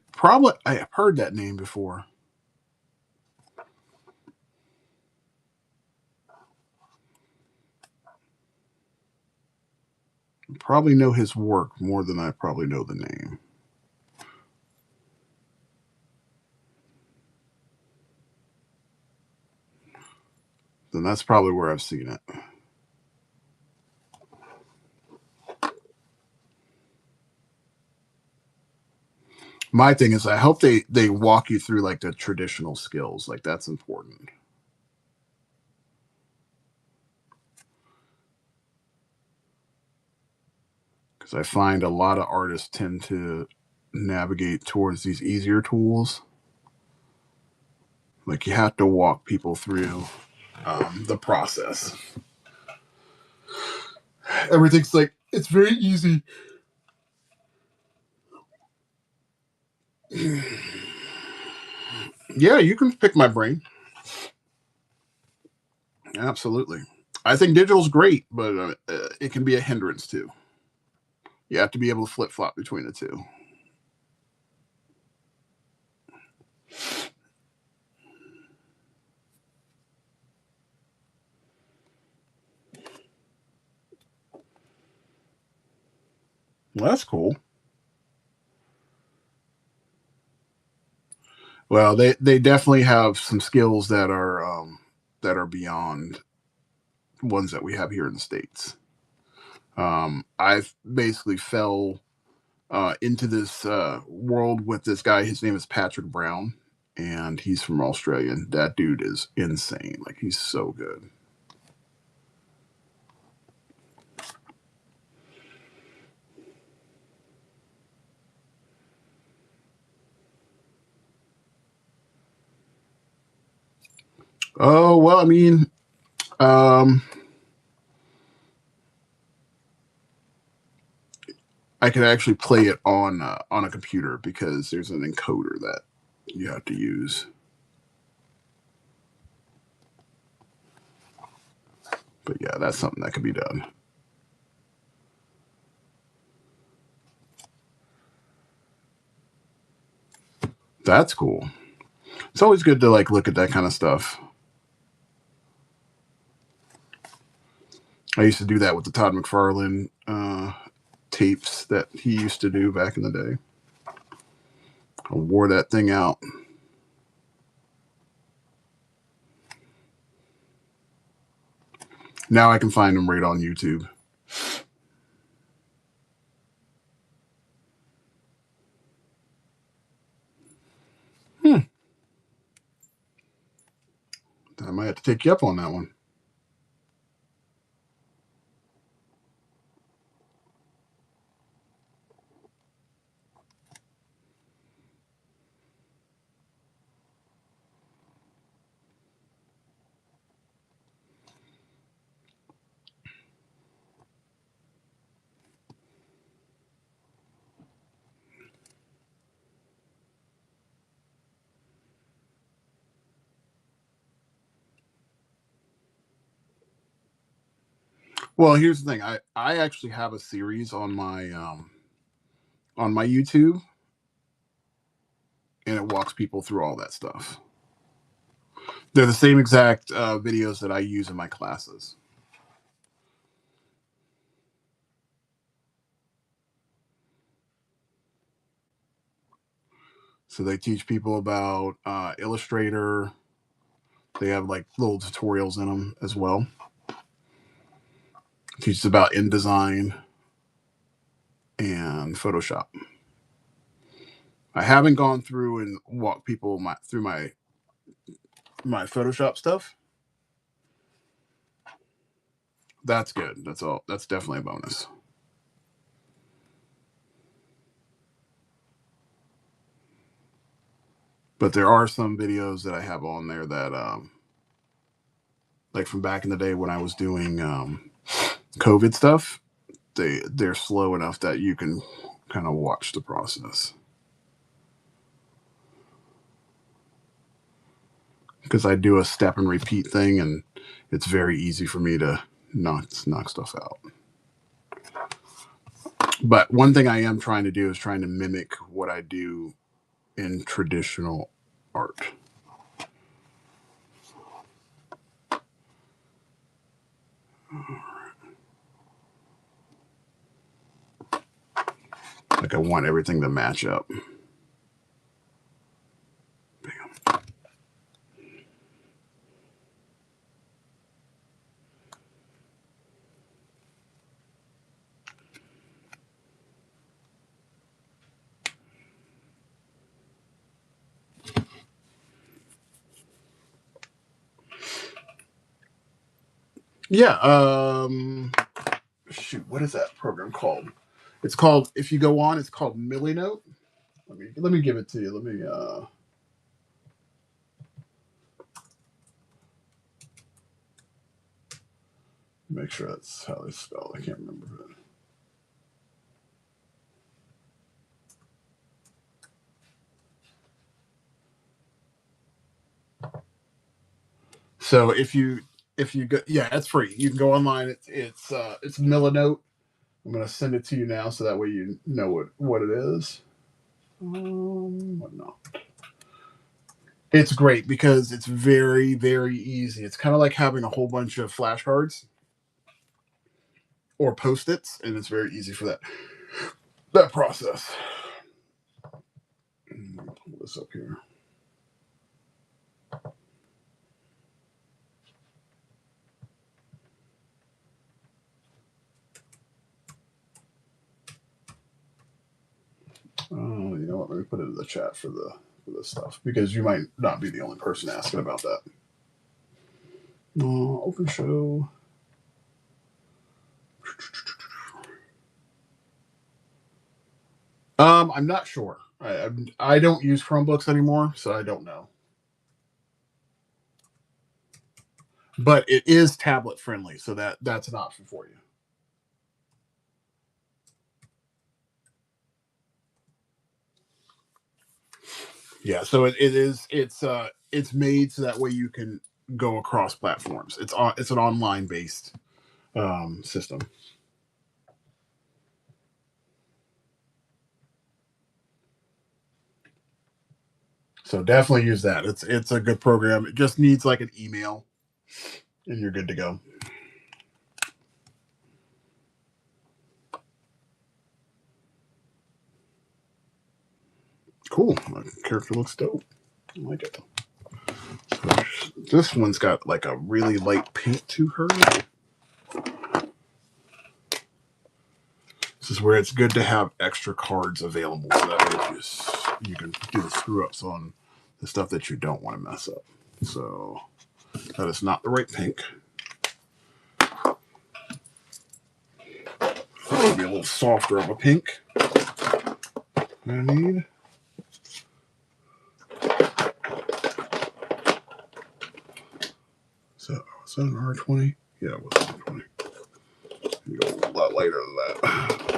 A: have heard that name before. Probably know his work more than I probably know the name. Then that's probably where I've seen it. My thing is, I hope they walk you through like the traditional skills. Like that's important because I find a lot of artists tend to navigate towards these easier tools. Like you have to walk people through the process. Everything's like it's very easy. Yeah, you can pick my brain. Absolutely. I think digital's great, but it can be a hindrance too. You have to be able to flip flop between the two. Well, that's cool. Well, they definitely have some skills that are beyond ones that we have here in the states. I've basically fell into this world with this guy. His name is Patrick Brown, and he's from Australia. And that dude is insane. Like he's so good. Oh well, I mean, um, I could actually play it on a computer because there's an encoder that you have to use. But yeah, that's something that could be done. That's cool. It's always good to like look at that kind of stuff. I used to do that with the Todd McFarlane tapes that he used to do back in the day. I wore that thing out. Now I can find them right on YouTube. Hmm. I might have to take you up on that one. Well, here's the thing. I actually have a series on my YouTube, and it walks people through all that stuff. They're the same exact videos that I use in my classes. So they teach people about Illustrator. They have like little tutorials in them as well. Teaches about InDesign and Photoshop. I haven't gone through and walked people through my Photoshop stuff. That's good. That's all. That's definitely a bonus. But there are some videos that I have on there that, like from back in the day when I was doing COVID stuff, they're slow enough that you can kind of watch the process. Because I do a step and repeat thing, and it's very easy for me to knock stuff out. But one thing I am trying to do is trying to mimic what I do in traditional art. Like I want everything to match up. Bam. Yeah. Shoot, what is that program called? It's called. If you go on, it's called Millinote. Let me give it to you. Let me make sure that's how they spell. I can't remember it. So if you go, yeah, it's free. You can go online. It's Millinote. I'm gonna send it to you now, so that way you know what it is. What not? It's great because it's very very easy. It's kind of like having a whole bunch of flashcards or post-its, and it's very easy for that process. Pull this up here. Oh, you know what? Let me put it in the chat for this stuff because you might not be the only person asking about that. Open show. I'm not sure. I don't use Chromebooks anymore, so I don't know. but it is tablet friendly, so that's an option for you. Yeah, so it is it's made so that way you can go across platforms. It's an online based system. So definitely use that. It's a good program. It just needs like an email, and you're good to go. Cool. My character looks dope. I like it. So this one's got like a really light paint to her. This is where it's good to have extra cards available so that you can do the screw ups on the stuff that you don't want to mess up. So that is not the right pink. It'll be a little softer of a pink. I need. So was that an R20? Yeah, it was R20. You go a lot lighter than that.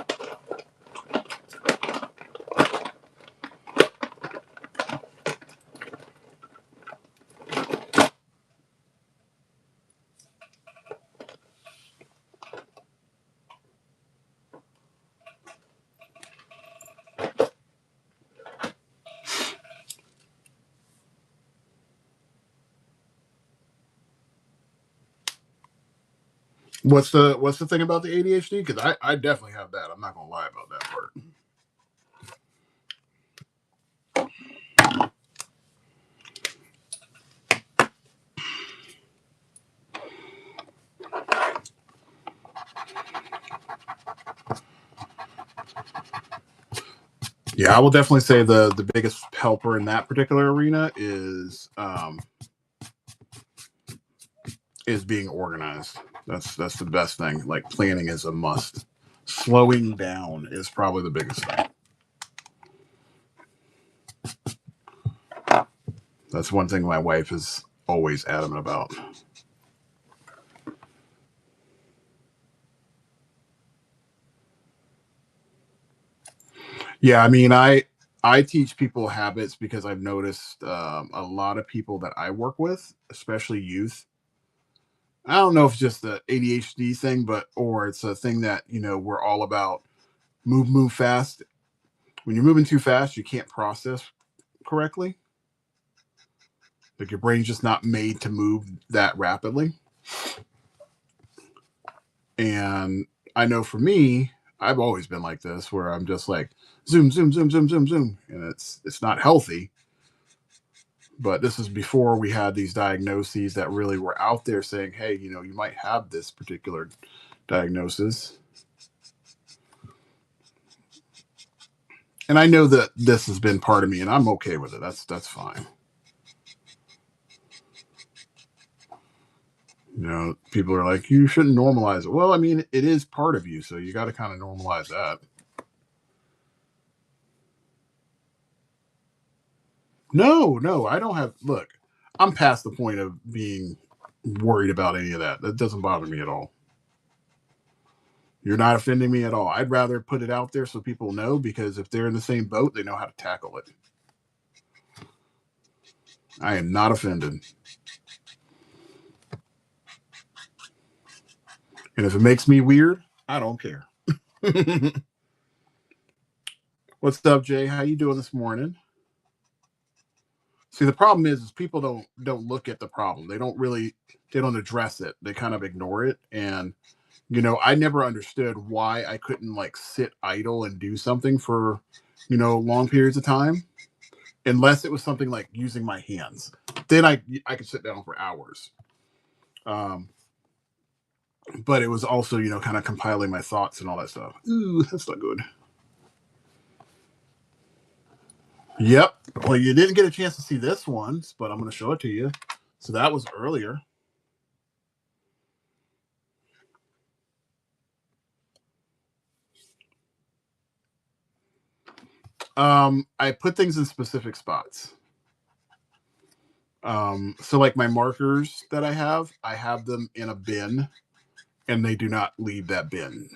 A: What's the thing about the ADHD? Because I definitely have that. I'm not gonna lie about that part. Yeah, I will definitely say the biggest helper in that particular arena is being organized. That's the best thing. Like planning is a must. Slowing down is probably the biggest thing. That's one thing my wife is always adamant about. Yeah, I mean, I teach people habits because I've noticed a lot of people that I work with, especially youth. I don't know if it's just the ADHD thing, but or it's a thing that we're all about move fast. When you're moving too fast, you can't process correctly. Like your brain's just not made to move that rapidly. And I know for me, I've always been like this, where I'm just like zoom, zoom, zoom, zoom, zoom, zoom, and it's not healthy. But this is before we had these diagnoses that really were out there saying, hey, you might have this particular diagnosis. And I know that this has been part of me, and I'm okay with it. That's fine. People are like, you shouldn't normalize it. Well, I mean, it is part of you, so you got to kind of normalize that. No, no, I don't have. Look, I'm past the point of being worried about any of that. That doesn't bother me at all. You're not offending me at all. I'd rather put it out there so people know, because if they're in the same boat, they know how to tackle it. I am not offended. And if it makes me weird, I don't care. What's up, Jay? How you doing this morning? See, the problem is people don't look at the problem. They don't address it. They kind of ignore it. And I never understood why I couldn't like sit idle and do something for long periods of time, unless it was something like using my hands. Then I could sit down for hours. Um, but it was also kind of compiling my thoughts and all that stuff. Ooh, that's not good. Yep. Well, you didn't get a chance to see this one, but I'm going to show it to you. So that was earlier. I put things in specific spots. So like my markers that I have them in a bin, and they do not leave that bin.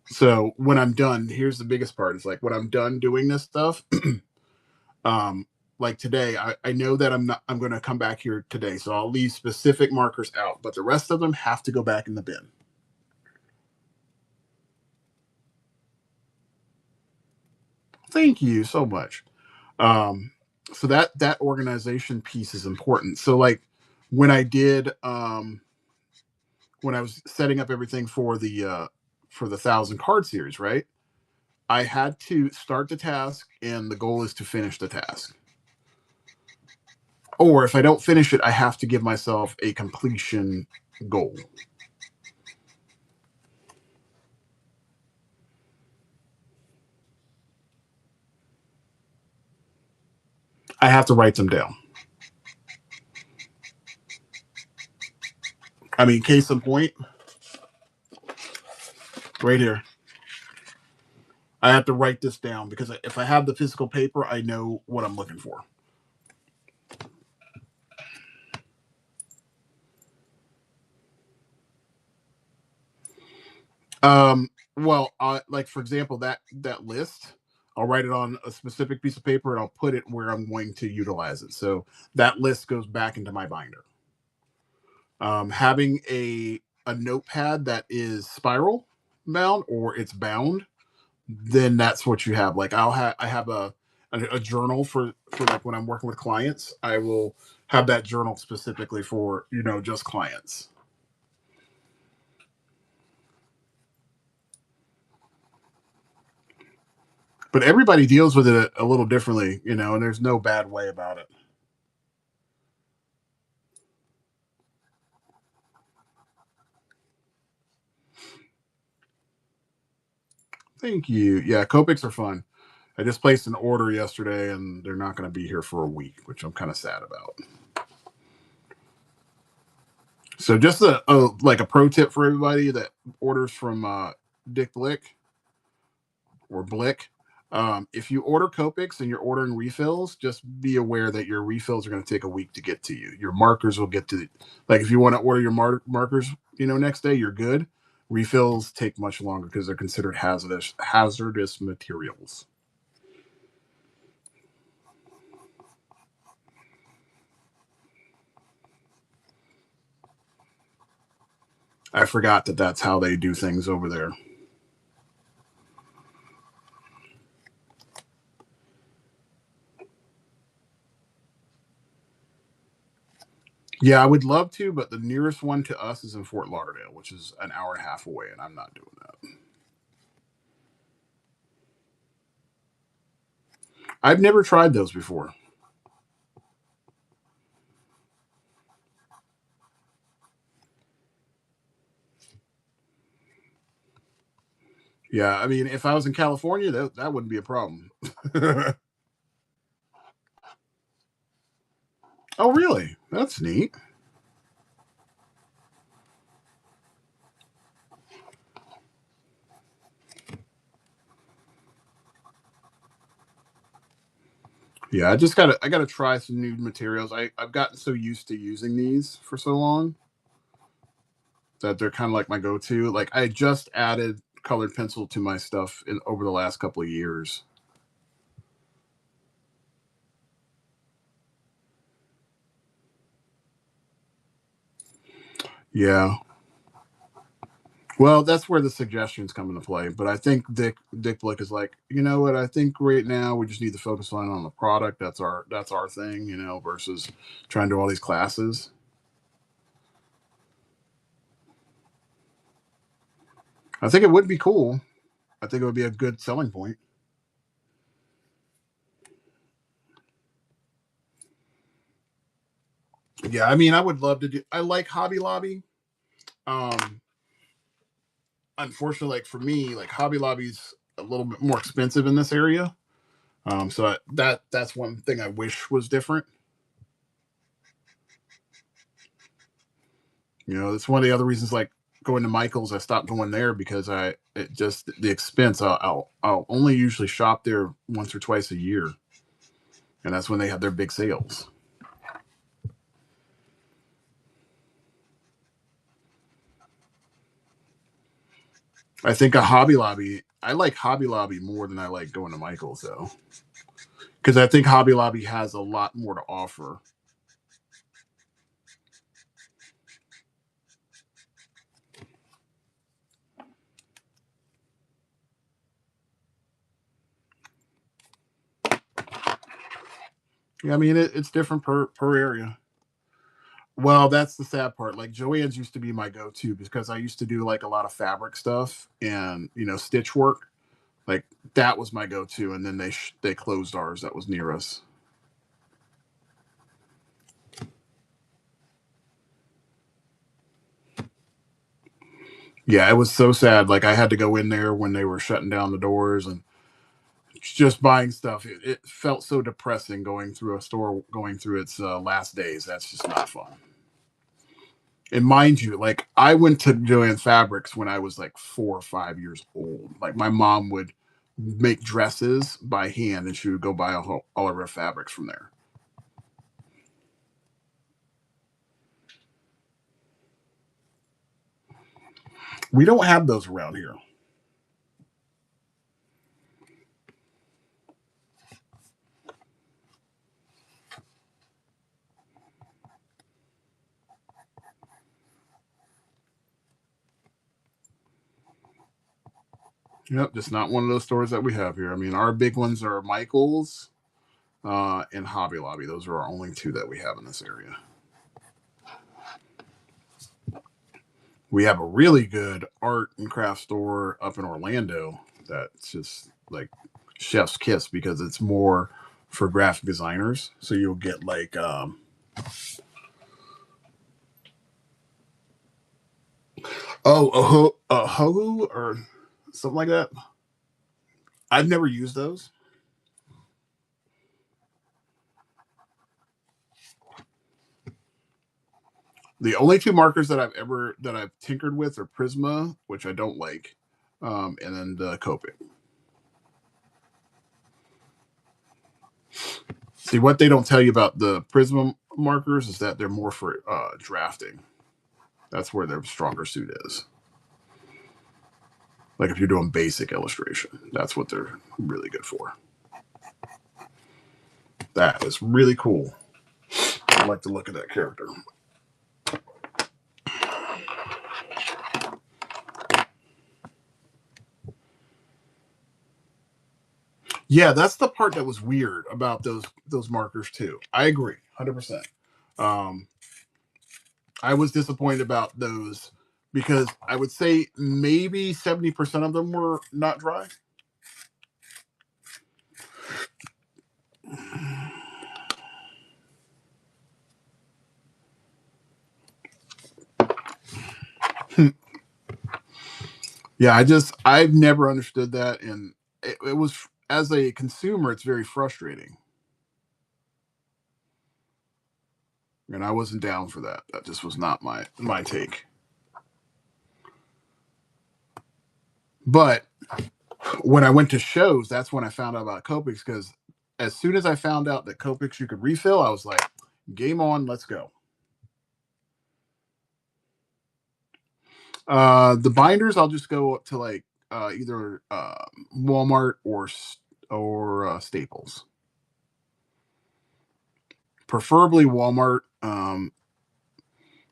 A: So when I'm done, here's the biggest part. It's like when I'm done doing this stuff, um, like today, I know that I'm going to come back here today. So I'll leave specific markers out, but the rest of them have to go back in the bin. Thank you so much. Um, so that organization piece is important. So like when I did, when I was setting up everything for the 1,000 card series, right? I had to start the task, and the goal is to finish the task. Or if I don't finish it, I have to give myself a completion goal. I have to write them down. I mean, case in point, right here. I have to write this down because if I have the physical paper, I know what I'm looking for. Well, like for example, that list, I'll write it on a specific piece of paper and I'll put it where I'm going to utilize it. So that list goes back into my binder. Having a notepad that is spiral bound or it's bound, then that's what you have. Like I have a journal for like when I'm working with clients, I will have that journal specifically for just clients. But everybody deals with it a little differently, and there's no bad way about it. Thank you. Yeah, Copics are fun. I just placed an order yesterday, and they're not going to be here for a week, which I'm kind of sad about. So, just like a pro tip for everybody that orders from Dick Blick or Blick. If you order Copics and you're ordering refills, just be aware that your refills are going to take a week to get to you. Your markers will get to, like, if you want to order your markers, next day, you're good. Refills take much longer because they're considered hazardous materials. I forgot that that's how they do things over there. Yeah, I would love to, but the nearest one to us is in Fort Lauderdale, which is an hour and a half away, and I'm not doing that. I've never tried those before. Yeah, I mean, if I was in California, that wouldn't be a problem. Oh, really? That's neat. Yeah, I gotta try some new materials. I've gotten so used to using these for so long that they're kind of like my go-to. Like I just added colored pencil to my stuff in over the last couple of years. Yeah. Well, that's where the suggestions come into play. But I think Dick Blick is like, you know what? I think right now we just need to focus on the product. That's our thing, versus trying to do all these classes. I think it would be cool. I think it would be a good selling point. Yeah, I mean, I would love to do. I like Hobby Lobby. Um, Unfortunately, like for me, like Hobby Lobby's a little bit more expensive in this area. That's one thing I wish was different. That's one of the other reasons. Like going to Michaels, I stopped going there because it just the expense. I'll only usually shop there once or twice a year, and that's when they have their big sales. I think a Hobby Lobby. I like Hobby Lobby more than I like going to Michael's though, because I think Hobby Lobby has a lot more to offer. Yeah, I mean it's different per area. Well, that's the sad part. Like Joann's used to be my go-to because I used to do like a lot of fabric stuff and stitch work. Like that was my go-to, and then they closed ours that was near us. Yeah, it was so sad. Like I had to go in there when they were shutting down the doors and just buying stuff. It felt so depressing going through a store going through its last days. That's just not fun. And mind you, like I went to Joanne Fabrics when I was like 4 or 5 years old. Like my mom would make dresses by hand, and she would go buy all of her fabrics from there. We don't have those around here. Yep, just not one of those stores that we have here. I mean, our big ones are Michaels and Hobby Lobby. Those are our only two that we have in this area. We have a really good art and craft store up in Orlando that's just like chef's kiss because it's more for graphic designers. So you'll get like a ho or something like that. I've never used those. The only two markers that I've tinkered with are Prisma, which I don't like, and then the Copic. See, what they don't tell you about the Prisma markers is that they're more for drafting. That's where their stronger suit is. Like if you're doing basic illustration, that's what they're really good for. That is really cool. I like to look at that character. Yeah, that's the part that was weird about those markers too. I agree, 100%. Um, I was disappointed about those because I would say maybe 70% of them were not dry. Yeah, I've never understood that, and it was as a consumer, it's very frustrating, and I wasn't down for that. That just was not my take. But when I went to shows, that's when I found out about Copics because as soon as I found out that Copics you could refill, I was like, game on, let's go. The binders, I'll just go up to like either Walmart or Staples, preferably Walmart.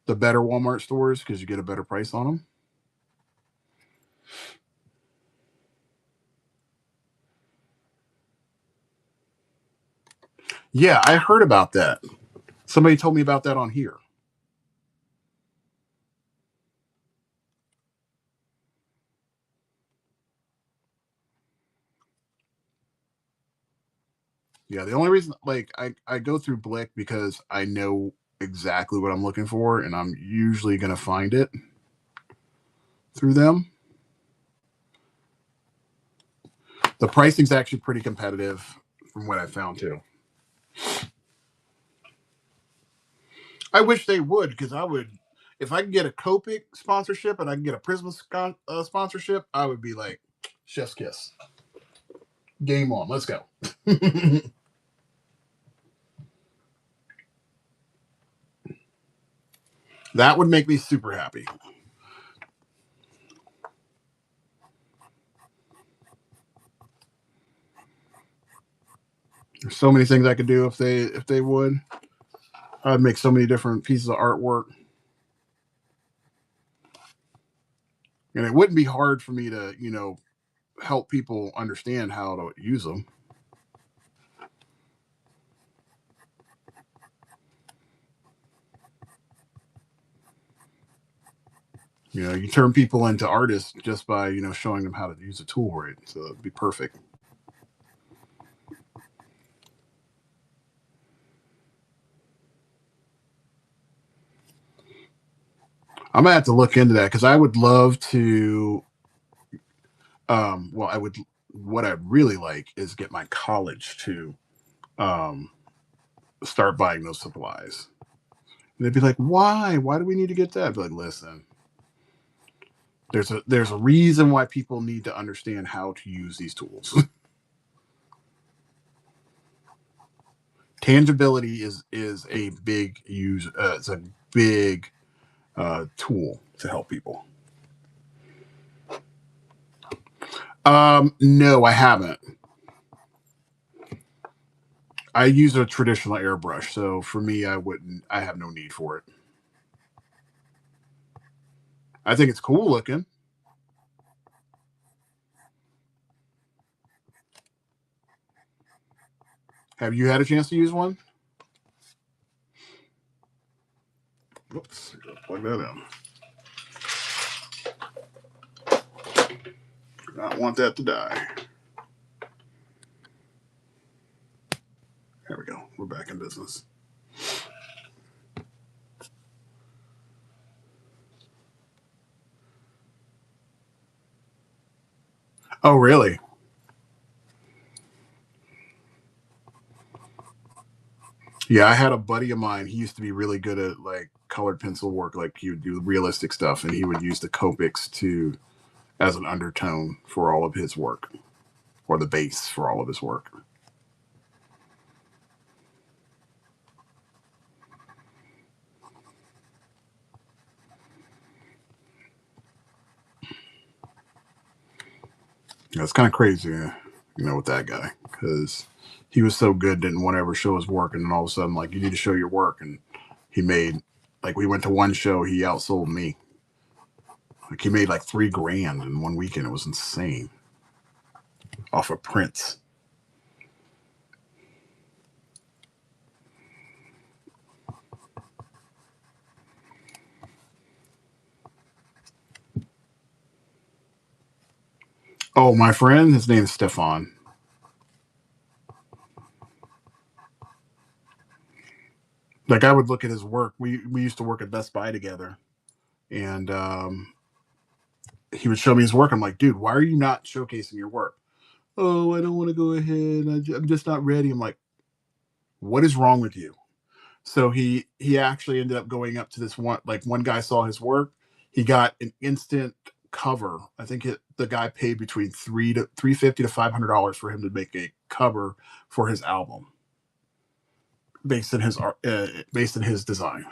A: The better Walmart stores because you get a better price on them. Yeah, I heard about that. Somebody told me about that on here. Yeah, the only reason like I go through Blick because I know exactly what I'm looking for and I'm usually going to find it through them. The pricing's actually pretty competitive from what I found too. I wish they would because I would if I could get a Copic sponsorship and I can get a Prisma sponsorship, I would be like chef's kiss. Game on. Let's go. That would make me super happy. so many things I could do if they would. I'd make so many different pieces of artwork, and it wouldn't be hard for me to help people understand how to use them. You turn people into artists just by showing them how to use a tool right. So it'd be perfect. I'm gonna have to look into that because I would love to. Well, I would. What I'd really like is get my college to um, start buying those supplies. And they'd be like, "Why? Why do we need to get that?" I'd be like, "Listen, there's a reason why people need to understand how to use these tools. Tangibility is a big use. It's a big tool to help people. No, I haven't. I use a traditional airbrush, so for me, I wouldn't. I have no need for it. I think it's cool looking. Have you had a chance to use one? Oops, plug that in. Do not want that to die. There we go. We're back in business. Oh, really? Yeah, I had a buddy of mine. He used to be really good at like colored pencil work. Like he would do realistic stuff, and he would use the Copics to as an undertone for all of his work, or the base for all of his work. Yeah, it's kind of crazy, with that guy because he was so good, didn't want to ever show his work, and then all of a sudden, like, you need to show your work, and he made like we went to one show, he outsold me. Like he made like 3 grand in one weekend. It was insane off of prints. Oh, my friend, his name's Stefan. Like I would look at his work. We used to work at Best Buy together, and he would show me his work. I'm like, dude, why are you not showcasing your work? Oh, I don't want to go ahead. I'm just not ready. I'm like, what is wrong with you? So he actually ended up going up to this one. Like one guy saw his work, he got an instant cover. I think the guy paid between 350 to $500 for him to make a cover for his album based in his art, based in his design.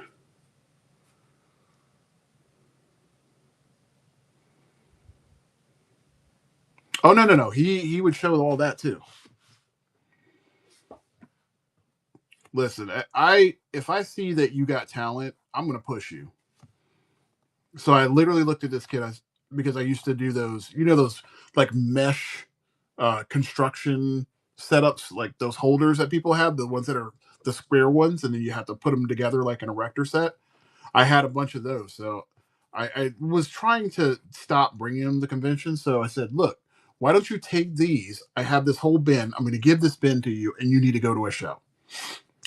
A: Oh, no, no, no. He would show all that too. Listen, I if I see that you got talent, I'm gonna push you. So I literally looked at this kid because I used to do those, those like mesh construction setups, like those holders that people have, the ones that are the square ones, and then you have to put them together like an erector set. I had a bunch of those, so I was trying to stop bringing them to conventions. So I said, look, why don't you take these? I have this whole bin. I'm going to give this bin to you, and you need to go to a show.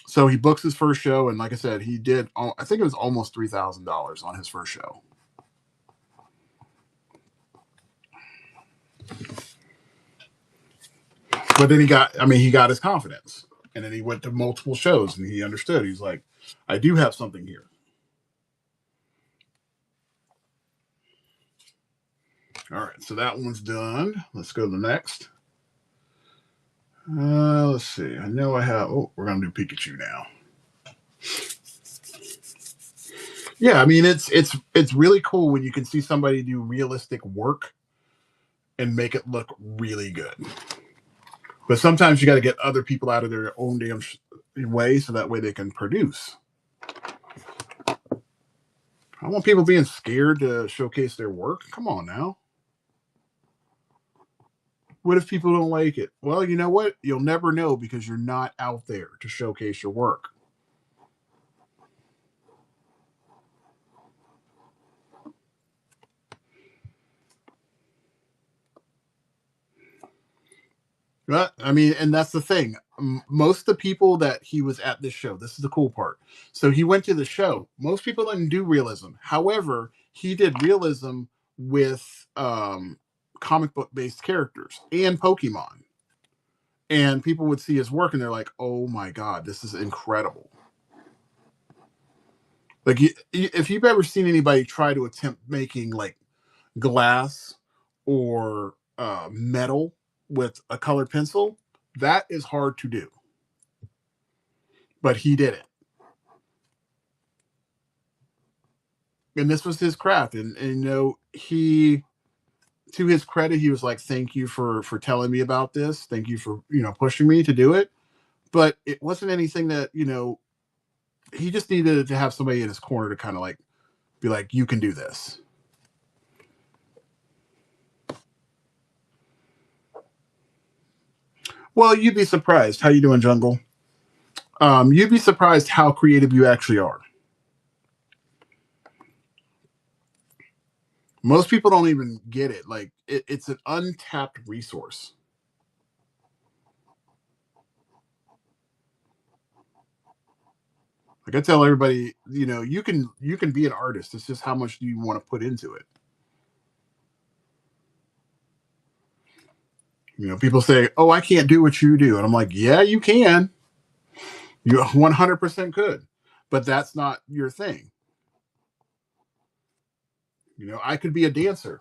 A: So he books his first show, and like I said, he did. I think it was almost $3,000 on his first show. But then he got his confidence, and then he went to multiple shows, and he understood. He's like, I do have something here. All right, so that one's done. Let's go to the next. Let's see. I know I have. Oh, we're gonna do Pikachu now. Yeah, I mean it's really cool when you can see somebody do realistic work and make it look really good. But sometimes you got to get other people out of their own damn way so that way they can produce. I want people being scared to showcase their work. Come on now. What if people don't like it? Well, you know what? You'll never know because you're not out there to showcase your work. I mean, and that's the thing. Most of the people that he was at this show, this is the cool part. So he went to the show. Most people didn't do realism. However, he did realism with comic book based characters and Pokemon. And people would see his work and they're like, oh my God, this is incredible. Like, if you've ever seen anybody try to attempt making like glass or metal with a colored pencil, that is hard to do. But he did it. And this was his craft. And you know, he, to his credit, he was like, thank you for telling me about this. Thank you for, you know, pushing me to do it. But it wasn't anything that, you know, he just needed to have somebody in his corner to kind of like be like, you can do this. Well, you'd be surprised. How you doing, Jungle? You'd be surprised how creative you actually are. Most people don't even get it. Like it's an untapped resource. Like I tell everybody, you know, you can be an artist. It's just how much do you want to put into it. You know, people say, "Oh, I can't do what you do," and I'm like, "Yeah, you can. You 100% could, but that's not your thing." You know, I could be a dancer,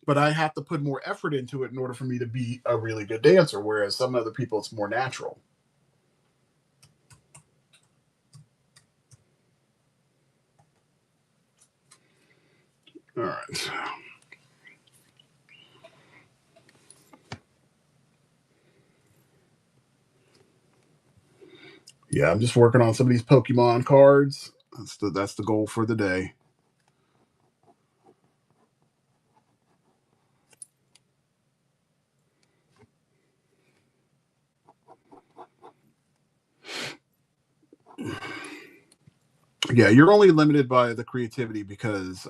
A: but I have to put more effort into it in order for me to be a really good dancer. Whereas some other people, it's more natural. All right. Yeah, I'm just working on some of these Pokemon cards. That's the goal for the day. Yeah, you're only limited by the creativity because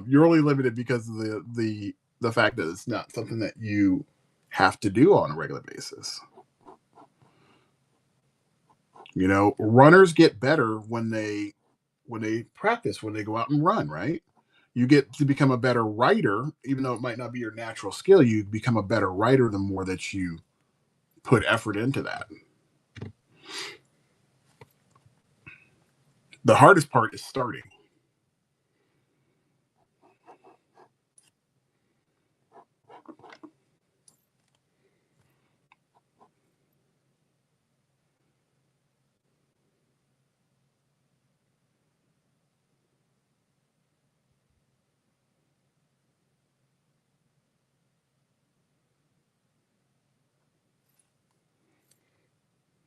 A: you're only limited because of the fact that it's not something that you have to do on a regular basis. You know, runners get better when they practice, when they go out and run, right? You get to become a better writer, even though it might not be your natural skill. You become a better writer the more that you put effort into that. The hardest part is starting.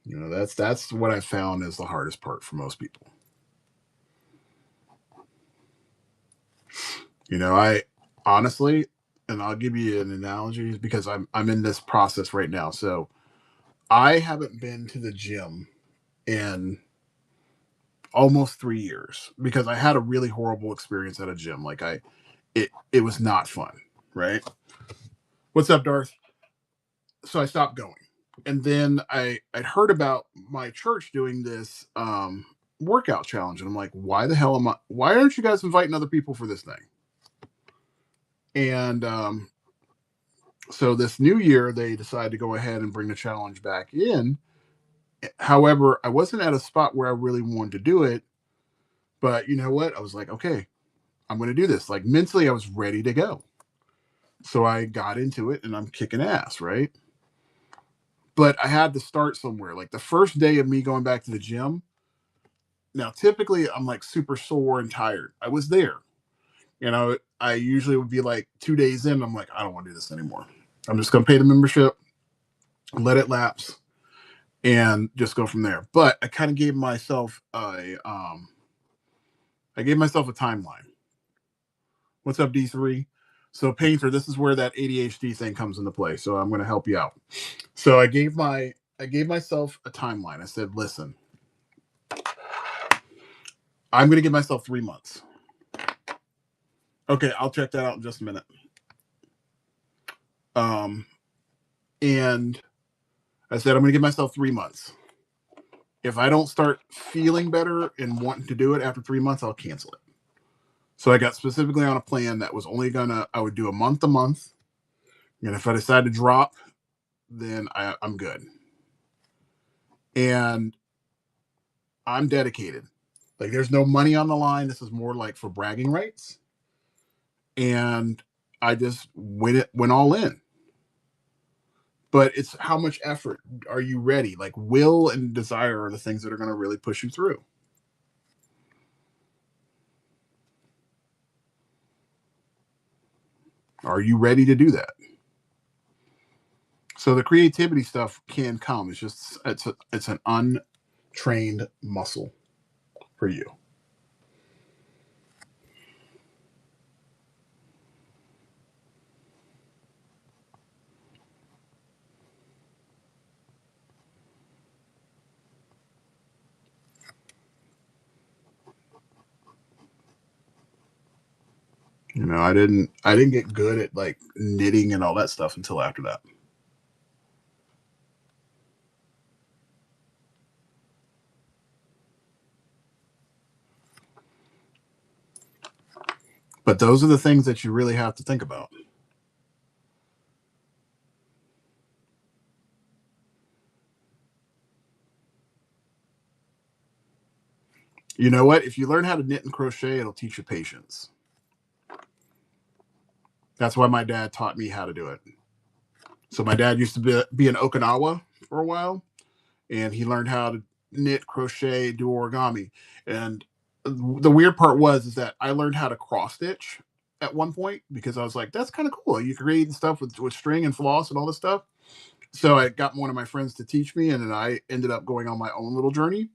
A: You know, that's what I found is the hardest part for most people. You know, I honestly, and I'll give you an analogy because I'm in this process right now. So I haven't been to the gym in almost 3 years because I had a really horrible experience at a gym. Like it was not fun, right? What's up, Darth? So I stopped going. And then I'd heard about my church doing this workout challenge. And I'm like, why aren't you guys inviting other people for this thing? And so this new year they decided to go ahead and bring the challenge back in. However, I wasn't at a spot where I really wanted to do it. But you know what? I was like, okay, I'm going to do this. Like mentally, I was ready to go. So I got into it and I'm kicking ass, right? But I had to start somewhere. Like the first day of me going back to the gym, now typically I'm like super sore and tired. I was there. I usually would be like 2 days in. I'm like, I don't want to do this anymore. I'm just going to pay the membership, let it lapse, and just go from there. But I kind of gave myself a timeline. What's up, D3? So, Painter, this is where that ADHD thing comes into play. So, I'm going to help you out. So, I gave myself a timeline. I said, listen, I'm going to give myself 3 months. Okay, I'll check that out in just a minute. And I said, I'm going to give myself 3 months. If I don't start feeling better and wanting to do it after 3 months, I'll cancel it. So I got specifically on a plan that was I would do a month. And if I decide to drop, then I'm good. And I'm dedicated. Like, there's no money on the line. This is more like for bragging rights. And I just went all in. But it's how much effort are you ready? Like, will and desire are the things that are going to really push you through. Are you ready to do that? So the creativity stuff can come. It's an untrained muscle for you. I didn't get good at like knitting and all that stuff until after that. But those are the things that you really have to think about. You know what? If you learn how to knit and crochet, it'll teach you patience. That's why my dad taught me how to do it. So my dad used to be in Okinawa for a while, and he learned how to knit, crochet, do origami. And the weird part was is that I learned how to cross stitch at one point because I was like, that's kind of cool. You create stuff with string and floss and all this stuff. So I got one of my friends to teach me, and then I ended up going on my own little journey.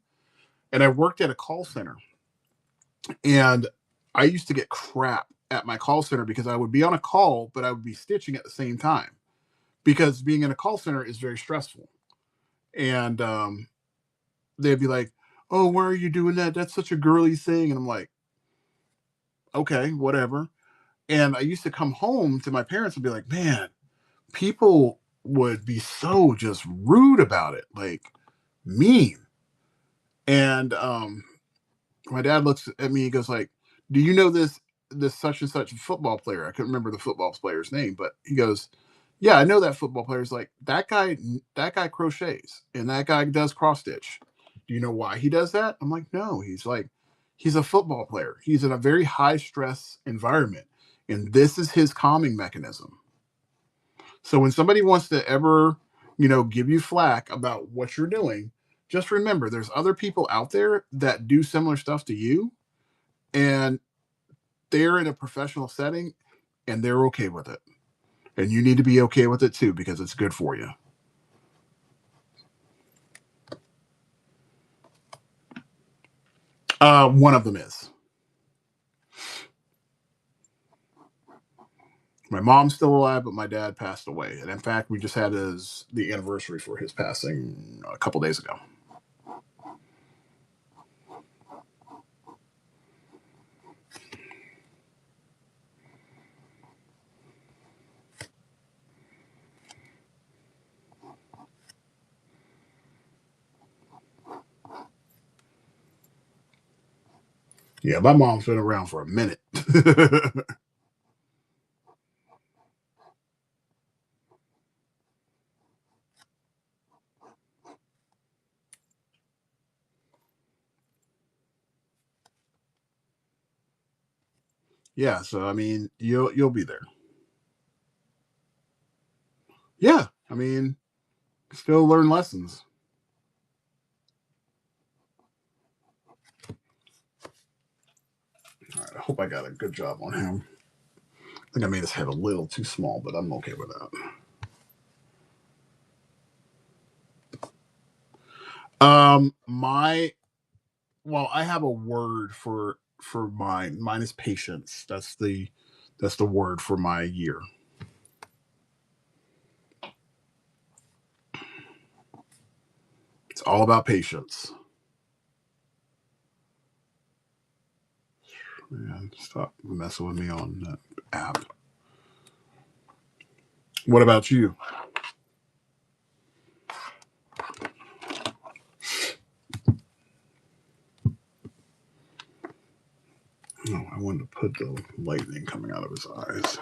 A: And I worked at a call center, and I used to get crap at my call center because I would be on a call, but I would be stitching at the same time because being in a call center is very stressful. And they'd be like, "Oh, why are you doing that? That's such a girly thing." And I'm like, "Okay, whatever." And I used to come home to my parents and be like, "Man, people would be so just rude about it, like mean." And my dad looks at me, he goes like, "Do you know this such and such football player?" I couldn't remember the football player's name, but he goes, "Yeah, I know that football player's like that guy crochets and that guy does cross stitch. Do you know why he does that?" I'm like, "No." He's like, "He's a football player. He's in a very high stress environment, and this is his calming mechanism." So when somebody wants to ever, give you flack about what you're doing, just remember there's other people out there that do similar stuff to you, and they're in a professional setting and they're okay with it. And you need to be okay with it too because it's good for you. One of them is. My mom's still alive, but my dad passed away. And in fact, we just had the anniversary for his passing a couple days ago. Yeah, my mom's been around for a minute. Yeah, so I mean, you'll be there. Yeah, I mean, still learn lessons. All right, I hope I got a good job on him. I think I made his head a little too small, but I'm okay with that. My well, I have a word for mine. Mine is patience. That's the word for my year. It's all about patience. Man, stop messing with me on that app. What about you? Oh, I wanted to put the lightning coming out of his eyes.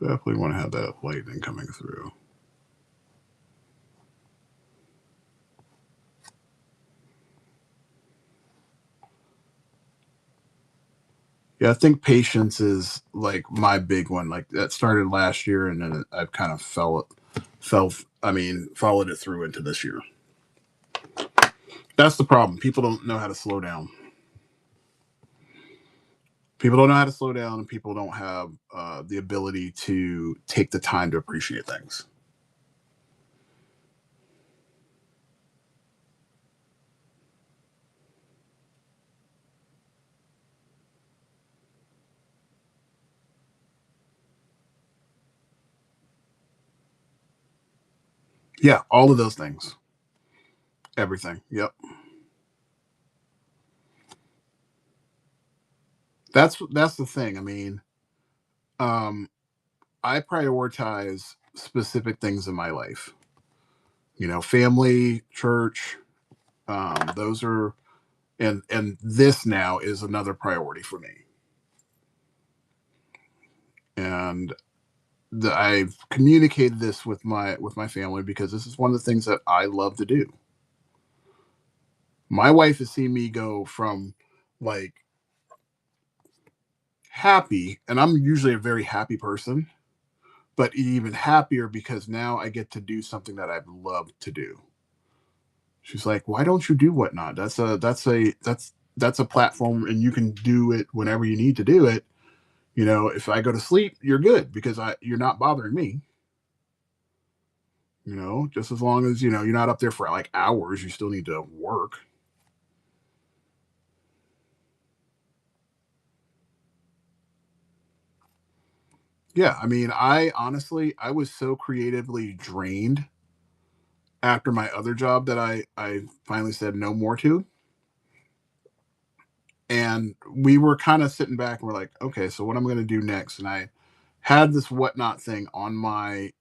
A: Definitely want to have that lightning coming through. Yeah, I think patience is like my big one. Like that started last year, and then I've kind of fell. I mean, followed it through into this year. That's the problem. People don't know how to slow down. People don't know how to slow down, and people don't have the ability to take the time to appreciate things. Yeah, all of those things. Everything. Yep. That's the thing. I mean, um, I prioritize specific things in my life. Family, church. Those are and this now is another priority for me. And I've communicated this with my family because this is one of the things that I love to do. My wife has seen me go from like happy, and I'm usually a very happy person, but even happier because now I get to do something that I've loved to do. She's like, "Why don't you do whatnot? That's a platform, and you can do it whenever you need to do it. If I go to sleep, you're good because you're not bothering me. Just as long as you're not up there for like hours, you still need to work." Yeah, I mean, I honestly, I was so creatively drained after my other job that I finally said no more to. And we were kind of sitting back and we're like, okay, so what am I going to do next? And I had this whatnot thing on my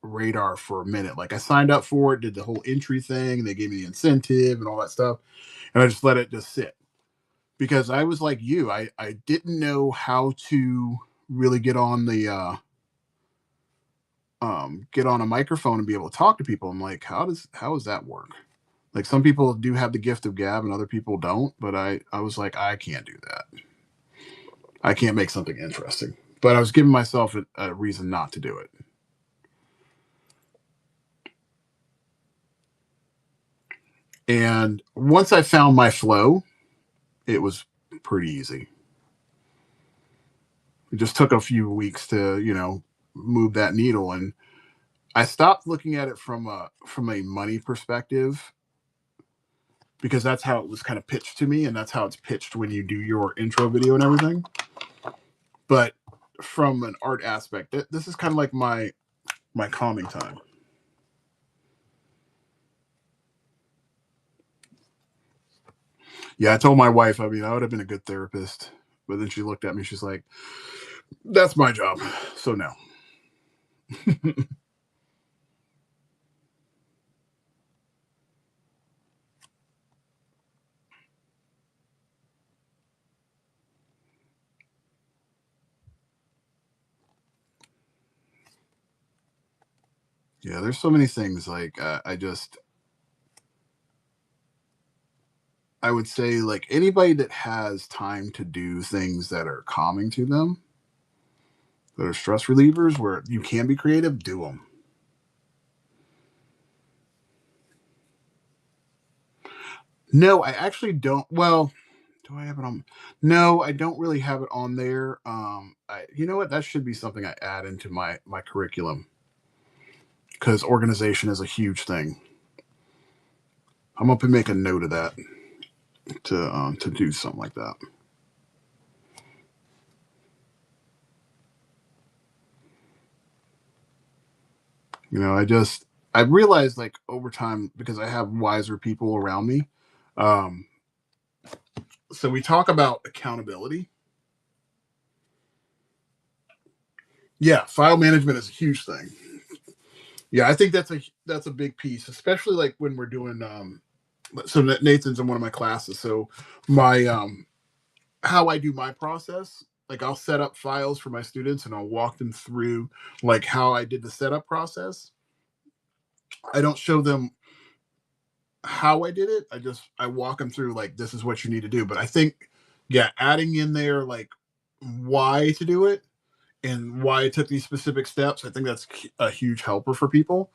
A: radar for a minute. Like I signed up for it, did the whole entry thing, and they gave me the incentive and all that stuff, and I just let it just sit because I was like you, I didn't know how to really get on a microphone and be able to talk to people. I'm like, how does that work? Like some people do have the gift of gab and other people don't, but I was like, I can't do that. I can't make something interesting. But I was giving myself a reason not to do it. And once I found my flow, it was pretty easy. It just took a few weeks to, move that needle. And I stopped looking at it from a money perspective because that's how it was kind of pitched to me, and that's how it's pitched when you do your intro video and everything. But from an art aspect, this is kind of like my calming time. Yeah, I told my wife, I mean, I would have been a good therapist, but then she looked at me, she's like, "That's my job." So no. Yeah, there's so many things like I just I would say like anybody that has time to do things that are calming to them, that are stress relievers, where you can be creative, do them. No, I actually don't. Well, do I have it on? No, I don't really have it on there. You know what? That should be something I add into my curriculum because organization is a huge thing. I'm gonna make a note of that to do something like that. I realized like over time because I have wiser people around me. Um, so we talk about accountability. Yeah, file management is a huge thing. Yeah, I think that's a big piece, especially like when we're doing. So Nathan's in one of my classes, so my how I do my process. Like I'll set up files for my students and I'll walk them through like how I did the setup process. I don't show them how I did it. I walk them through like this is what you need to do. But I think yeah, adding in there like why to do it and why I took these specific steps, I think that's a huge helper for people.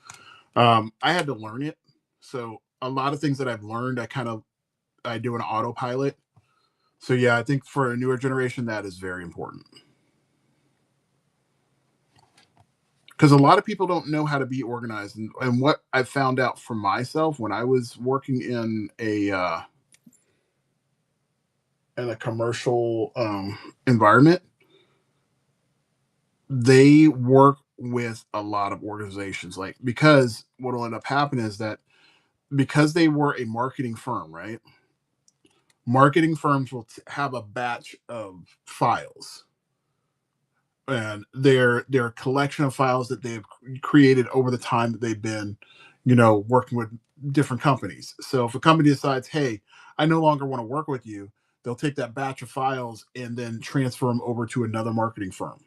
A: I had to learn it. So a lot of things that I've learned, I do an autopilot. So yeah, I think for a newer generation, that is very important because a lot of people don't know how to be organized. And what I found out for myself when I was working in a commercial environment, they work with a lot of organizations. Like because what will end up happening is that because they were a marketing firm, right? Marketing firms will have a batch of files and their collection of files that they've created over the time that they've been working with different companies. So if a company decides, hey, I no longer want to work with you, they'll take that batch of files and then transfer them over to another marketing firm.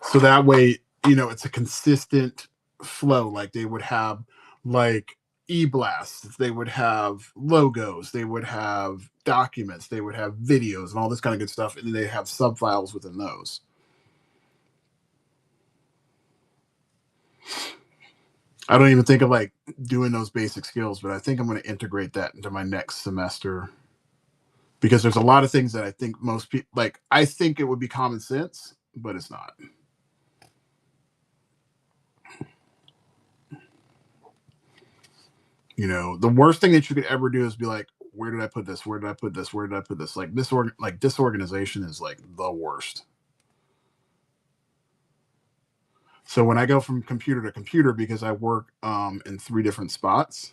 A: So that way, it's a consistent flow. Like they would have like e-blasts, they would have logos, they would have documents, they would have videos and all this kind of good stuff, and then they have sub files within those. I don't even think of like doing those basic skills, but I think I'm going to integrate that into my next semester because there's a lot of things that I think most people like. I think it would be common sense, but it's not. The worst thing that you could ever do is be like, where did I put this? Where did I put this? Where did I put this? Like disorganization is like the worst. So when I go from computer to computer because I work in three different spots,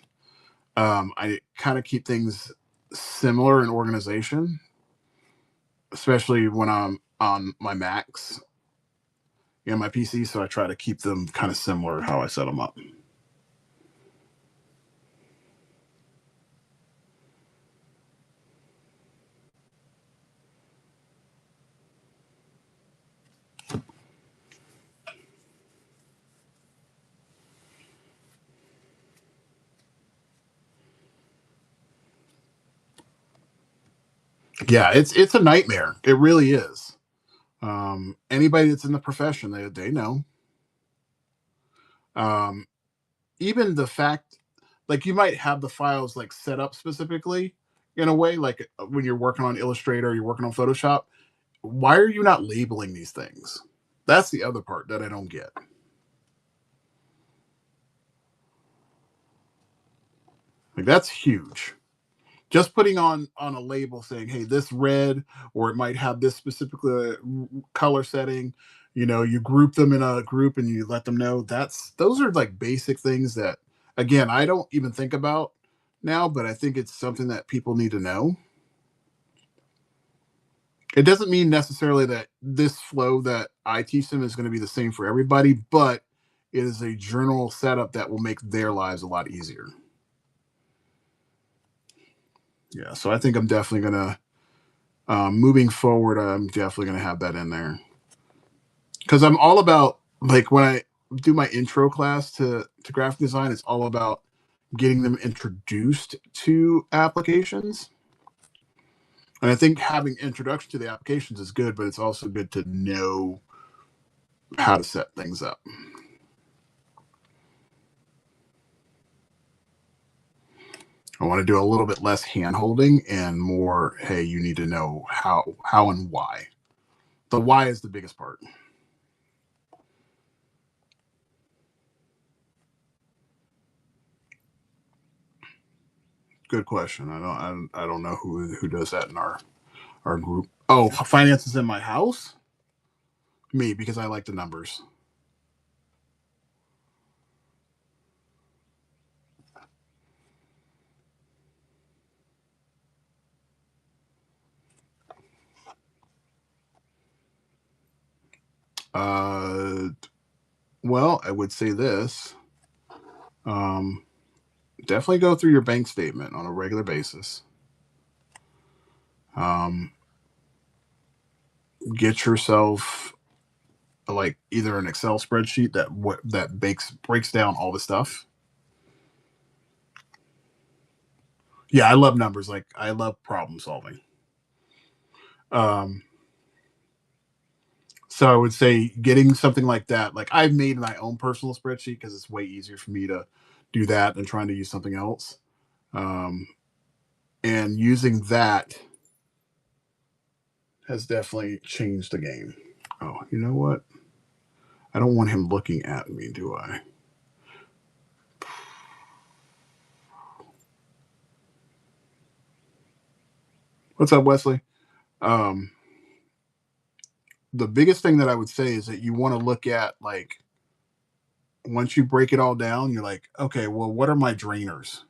A: I kind of keep things similar in organization, especially when I'm on my Macs and my PC. So I try to keep them kind of similar how I set them up. Yeah, it's a nightmare. It really is. Anybody that's in the profession, they know. Um, Even the fact, like you might have the files like set up specifically in a way, like when you're working on Illustrator, you're working on Photoshop. Why are you not labeling these things? That's the other part that I don't get. Like that's huge. Just putting on a label saying, "Hey, this red," or it might have this specific color setting. You group them in a group and you let them know. Those are like basic things that, again, I don't even think about now, but I think it's something that people need to know. It doesn't mean necessarily that this flow that I teach them is going to be the same for everybody, but it is a general setup that will make their lives a lot easier. Yeah, so I think I'm definitely gonna moving forward. I'm definitely gonna have that in there because I'm all about like when I do my intro class to graphic design. It's all about getting them introduced to applications. And I think having introduction to the applications is good, but it's also good to know how to set things up. I want to do a little bit less hand holding and more, hey, you need to know how and why. The why is the biggest part. Good question. I don't know who does that in our group. Oh, finances in my house? Me, because I like the numbers. Uh, well, I would say this. Um, Definitely go through your bank statement on a regular basis. Um, get yourself like either an Excel spreadsheet that breaks down all the stuff. Yeah, I love numbers. Like I love problem solving. Um, so I would say getting something like that. Like I've made my own personal spreadsheet because it's way easier for me to do that than trying to use something else. Um, and using that has definitely changed the game. Oh, you know what? I don't want him looking at me, do I? What's up, Wesley? Um, the biggest thing that I would say is that you want to look at like once you break it all down, you're like, okay, well, what are my drainers?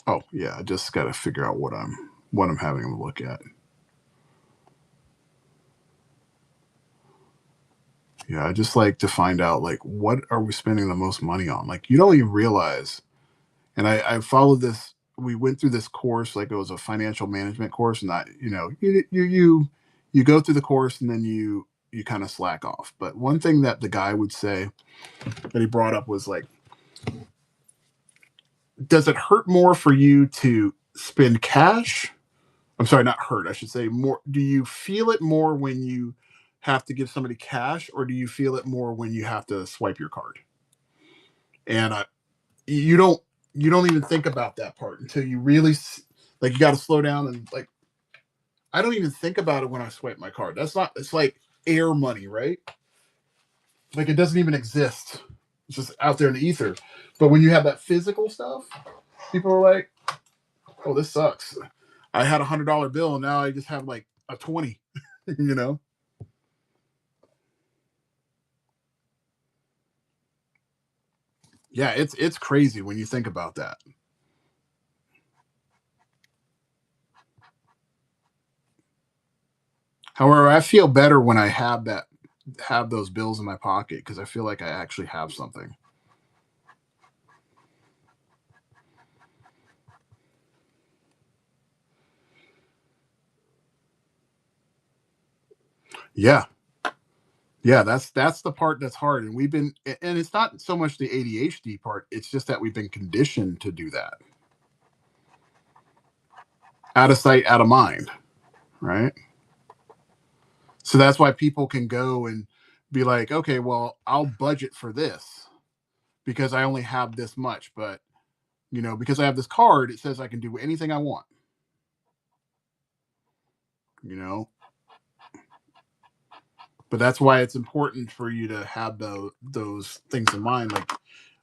A: Oh yeah, I just got to figure out what I'm having them look at. Yeah, I just like to find out like what are we spending the most money on? Like you don't even realize. And I followed this. We went through this course like it was a financial management course, and I, you go through the course and then you kind of slack off. But one thing that the guy would say that he brought up was like, does it hurt more for you to spend cash? I'm sorry, not hurt. I should say more. Do you feel it more when you have to give somebody cash, or do you feel it more when you have to swipe your card? And you don't you don't even think about that part until you really like you got to slow down and like I don't even think about it when I swipe my card. That's not it's like air money, right? Like it doesn't even exist. It's just out there in the ether. But when you have that physical stuff, people are like, "Oh, this sucks. I had $100 bill and now I just have like a 20." you know? Yeah, it's crazy when you think about that. However, I feel better when I have those bills in my pocket because I feel like I actually have something. Yeah, yeah, that's the part that's hard, and it's not so much the ADHD part. It's just that we've been conditioned to do that, out of sight, out of mind, right? So that's why people can go and be like, okay, well, I'll budget for this because I only have this much, but because I have this card, it says I can do anything I want. You know, but that's why it's important for you to have those things in mind. Like,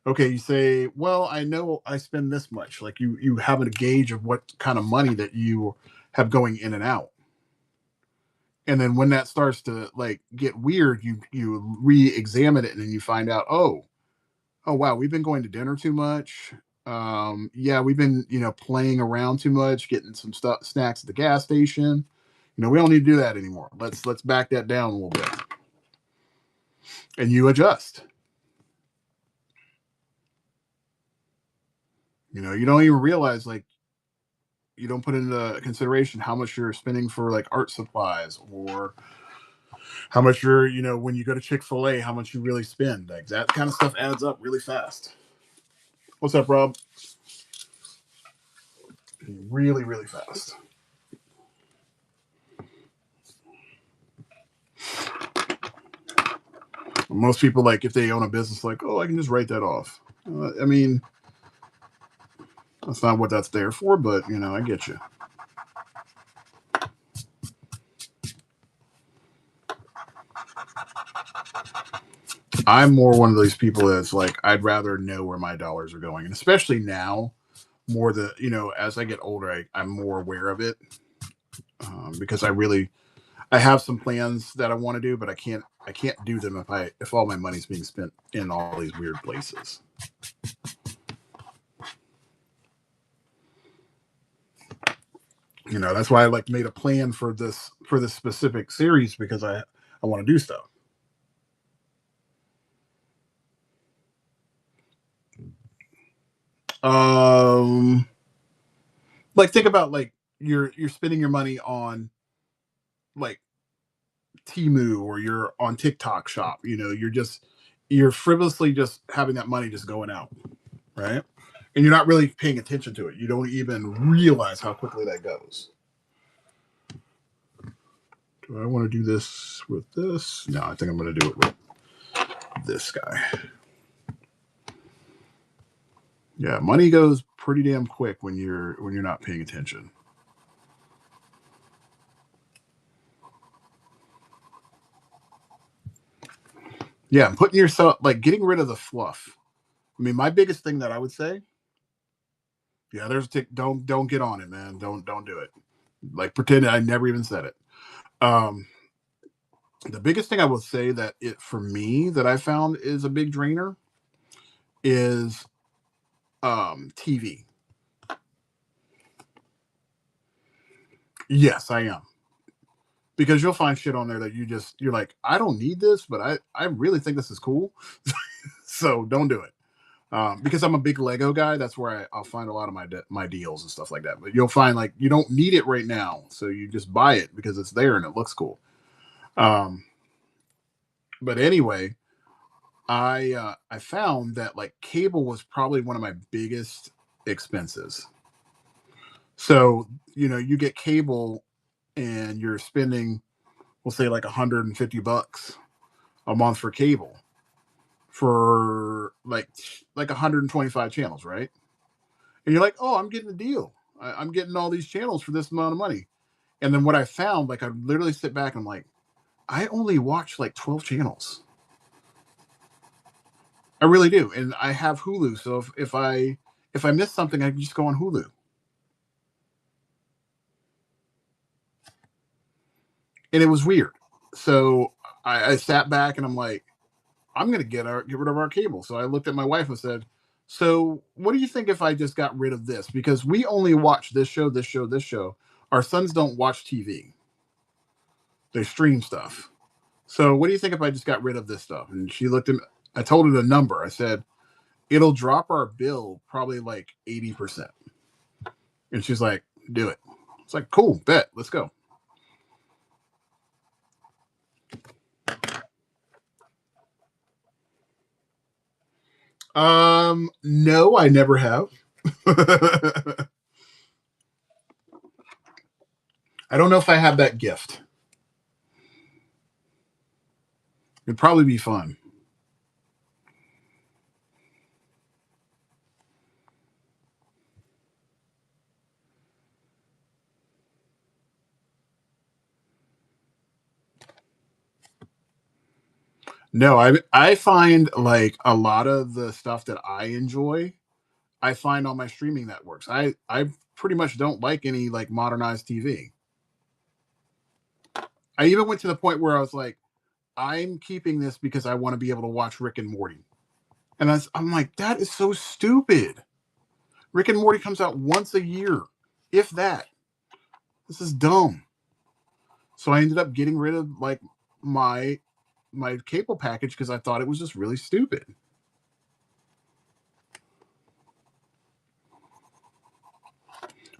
A: okay, you say, well, I know I spend this much. Like you have a gauge of what kind of money that you have going in and out. And then when that starts to like get weird, you re-examine it and then you find out, oh wow, we've been going to dinner too much. Yeah, we've been, playing around too much, getting some stuff snacks at the gas station. We don't need to do that anymore. Let's back that down a little bit. And you adjust. You don't even realize like you don't put into consideration how much you're spending for like art supplies, or how much you're, when you go to Chick-fil-A, how much you really spend. Like that kind of stuff adds up really fast. What's up, Rob? Really, really fast. Most people, like, if they own a business, like, oh, I can just write that off. I mean, that's not what that's there for, but, I get you. I'm more one of those people that's like, I'd rather know where my dollars are going. And especially now, more as I get older, I'm more aware of it, because I have some plans that I want to do, but I can't do them if all my money's being spent in all these weird places. That's why I like made a plan for this specific series, because I want to do stuff. Um, like, think about, like, you're spending your money on, like, Timu, or you're on TikTok Shop. You're frivolously just having that money just going out, right? And you're not really paying attention to it. You don't even realize how quickly that goes. Do I want to do this with this? No, I think I'm going to do it with this guy. Yeah, money goes pretty damn quick when you're not paying attention. Yeah, putting yourself, like, getting rid of the fluff. I mean, my biggest thing that I would say, yeah, there's a tick. Don't get on it, man. Don't do it. Like, pretend I never even said it. Um, the biggest thing I would say that it for me that I found is a big drainer is TV. Yes, I am. Because you'll find shit on there that you're like, I don't need this, but I really think this is cool. So don't do it. Because I'm a big Lego guy. That's where I'll find a lot of my deals and stuff like that. But you'll find, like, you don't need it right now, so you just buy it because it's there and it looks cool. Um, but anyway, I found that, like, cable was probably one of my biggest expenses. So you get cable, and you're spending, we'll say, like, $150 a month for cable, for like 125 channels, right? And you're like, oh, I'm getting a deal. I'm getting all these channels for this amount of money. And then what I found, like, I literally sit back and I'm like, I only watch like 12 channels. I really do. And I have Hulu. So if I miss something, I can just go on Hulu. And it was weird. So I sat back and I'm like, I'm gonna get rid of our cable. So I looked at my wife and said, so what do you think if I just got rid of this? Because we only watch this show, this show, this show. Our sons don't watch TV. They stream stuff. So what do you think if I just got rid of this stuff? And she looked at me. I told her the number. I said, it'll drop our bill probably like 80%. And she's like, do it. It's like, cool, bet, let's go. No, I never have. I don't know if I have that gift. It'd probably be fun. No, I find, like, a lot of the stuff that I enjoy, I find on my streaming networks. I pretty much don't like any, like, modernized TV. I even went to the point where I was like, I'm keeping this because I want to be able to watch Rick and Morty. And I'm like, that is so stupid. Rick and Morty comes out once a year, if that. This is dumb. So I ended up getting rid of, like, my my cable package because I thought it was just really stupid.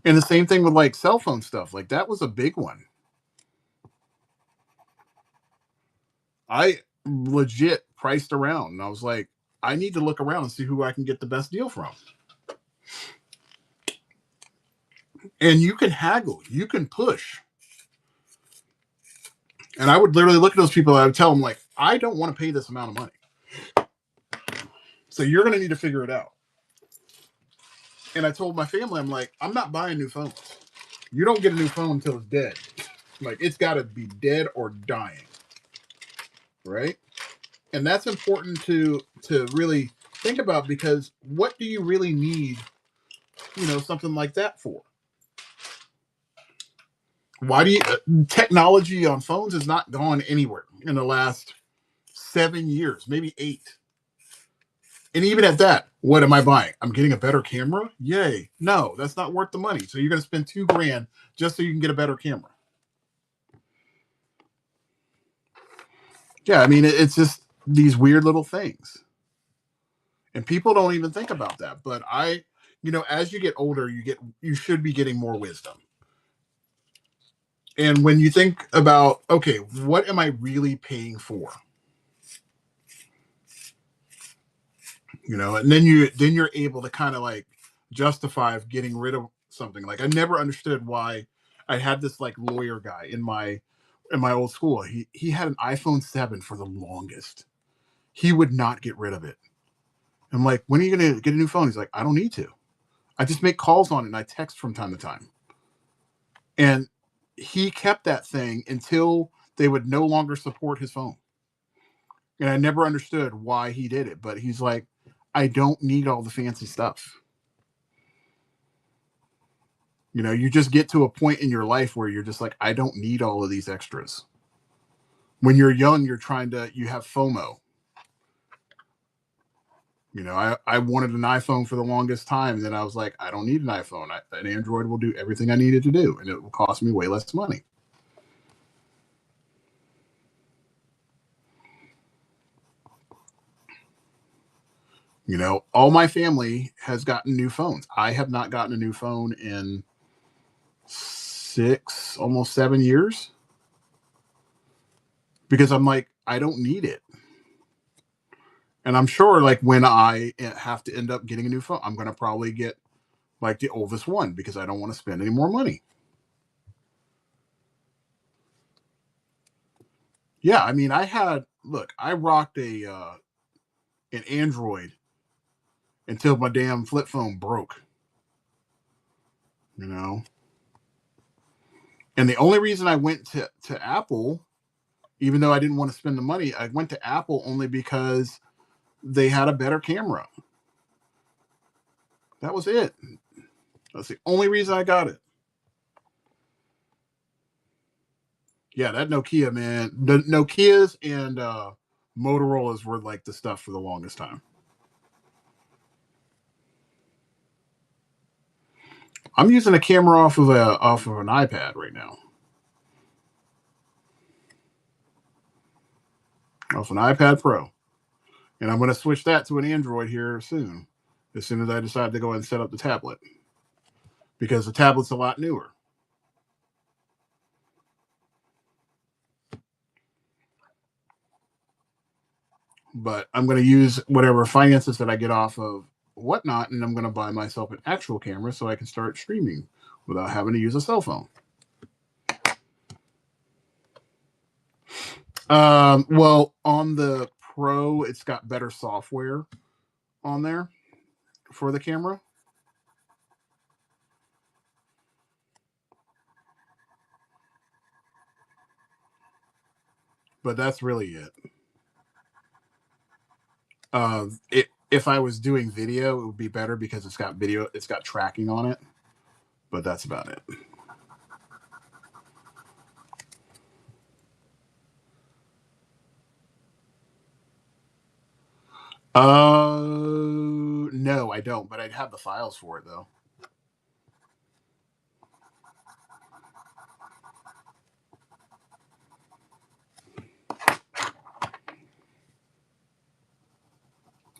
A: And the same thing with like cell phone stuff. Like that was a big one. I legit priced around and I was like, I need to look around and see who I can get the best deal from. And you can haggle, you can push. And I would literally look at those people. I would tell them like, I don't want to pay this amount of money. So you're going to need to figure it out. And I told my family, I'm like, I'm not buying new phones. You don't get a new phone until it's dead. Like it's got to be dead or dying. Right. And that's important to really think about, because what do you really need, something like that for? Why do you technology on phones has not gone anywhere in the last 7 years, maybe 8. And even at that, what am I buying? I'm getting a better camera. Yay. No, that's not worth the money. So you're going to spend $2,000 just so you can get a better camera. Yeah. I mean, it's just these weird little things. And people don't even think about that. But as you get older, you should be getting more wisdom. And when you think about, okay, what am I really paying for? And then you're able to kind of like justify getting rid of something. Like I never understood why I had this like lawyer guy in my old school. He had an iPhone 7 for the longest. He would not get rid of it. I'm like, when are you gonna get a new phone? He's like, I don't need to. I just make calls on it and I text from time to time. And he kept that thing until they would no longer support his phone. And I never understood why he did it, but he's like, I don't need all the fancy stuff. You just get to a point in your life where you're just like, I don't need all of these extras. When you're young, you have FOMO. I wanted an iPhone for the longest time. And then I was like, I don't need an iPhone. An Android will do everything I needed to do, and it will cost me way less money. All my family has gotten new phones. I have not gotten a new phone in 6, almost 7 years, because I'm like, I don't need it. And I'm sure like when I have to end up getting a new phone, I'm going to probably get like the oldest one because I don't want to spend any more money. Yeah, I mean, I rocked an Android until my damn flip phone broke. You know, and the only reason I went to Apple, even though I didn't want to spend the money, I went to Apple only because they had a better camera. That was it. That's the only reason I got it. Yeah, that Nokia, man. The Nokias and Motorola's were like the stuff for the longest time. I'm using a camera off of an iPad right now. Off an iPad Pro. And I'm going to switch that to an Android here soon. As soon as I decide to go ahead and set up the tablet. Because the tablet's a lot newer. But I'm going to use whatever finances that I get off of Whatnot, and I'm going to buy myself an actual camera so I can start streaming without having to use a cell phone. Well, on the Pro, it's got better software on there for the camera. But that's really it. If I was doing video, it would be better because it's got tracking on it. But that's about it. No, I don't, but I'd have the files for it though.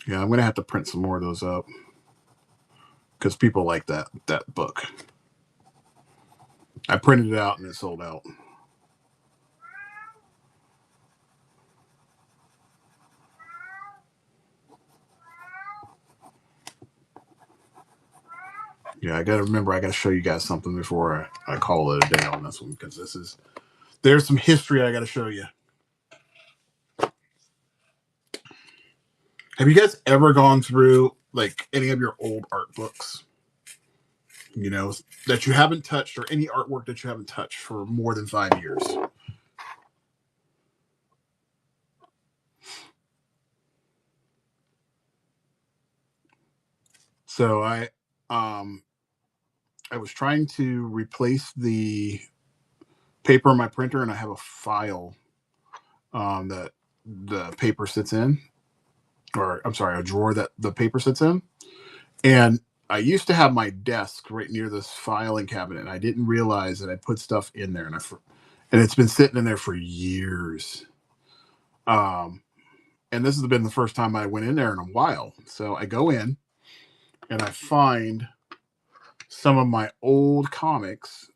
A: Yeah, I'm gonna have to print some more of those up because people like that book. I printed it out and it sold out. Yeah, I gotta remember. I gotta show you guys something before I call it a day on this one, because there's some history I gotta show you. Have you guys ever gone through like any of your old art books? You know, that you haven't touched, or any artwork that you haven't touched for more than 5 years? So um I was trying to replace the paper in my printer, and I have a file that the paper sits in, or I'm sorry, a drawer that the paper sits in. And I used to have my desk right near this filing cabinet, and I didn't realize that I put stuff in there, and it's been sitting in there for years. Um, and this has been the first time I went in there in a while. So I go in and I find some of my old comics.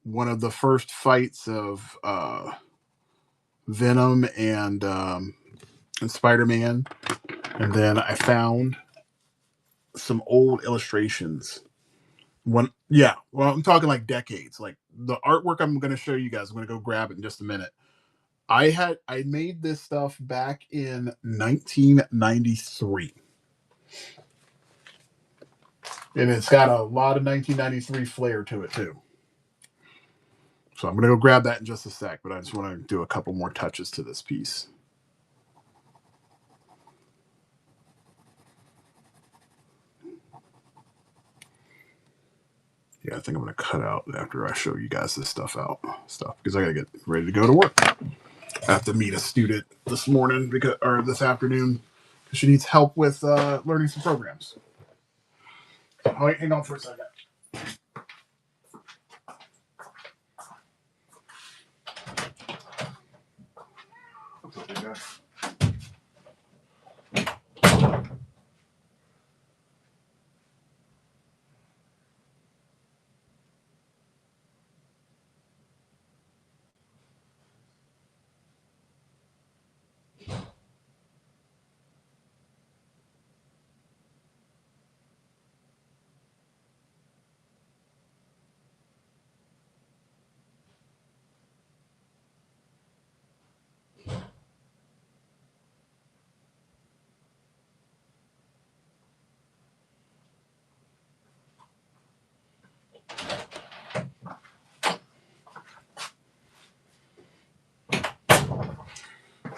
A: One of the first fights of Venom and Spider-Man, and then I found some old illustrations. One, yeah, well, I'm talking like decades. Like the artwork I'm going to show you guys, I'm going to go grab it in just a minute. I made this stuff back in 1993, and it's got a lot of 1993 flair to it too. So I'm going to go grab that in just a sec, but I just want to do a couple more touches to this piece. Yeah, I think I'm going to cut out after I show you guys this stuff because I got to get ready to go to work. I have to meet a student this morning or this afternoon, because she needs help with learning some programs. Oh, wait, hang on for a second.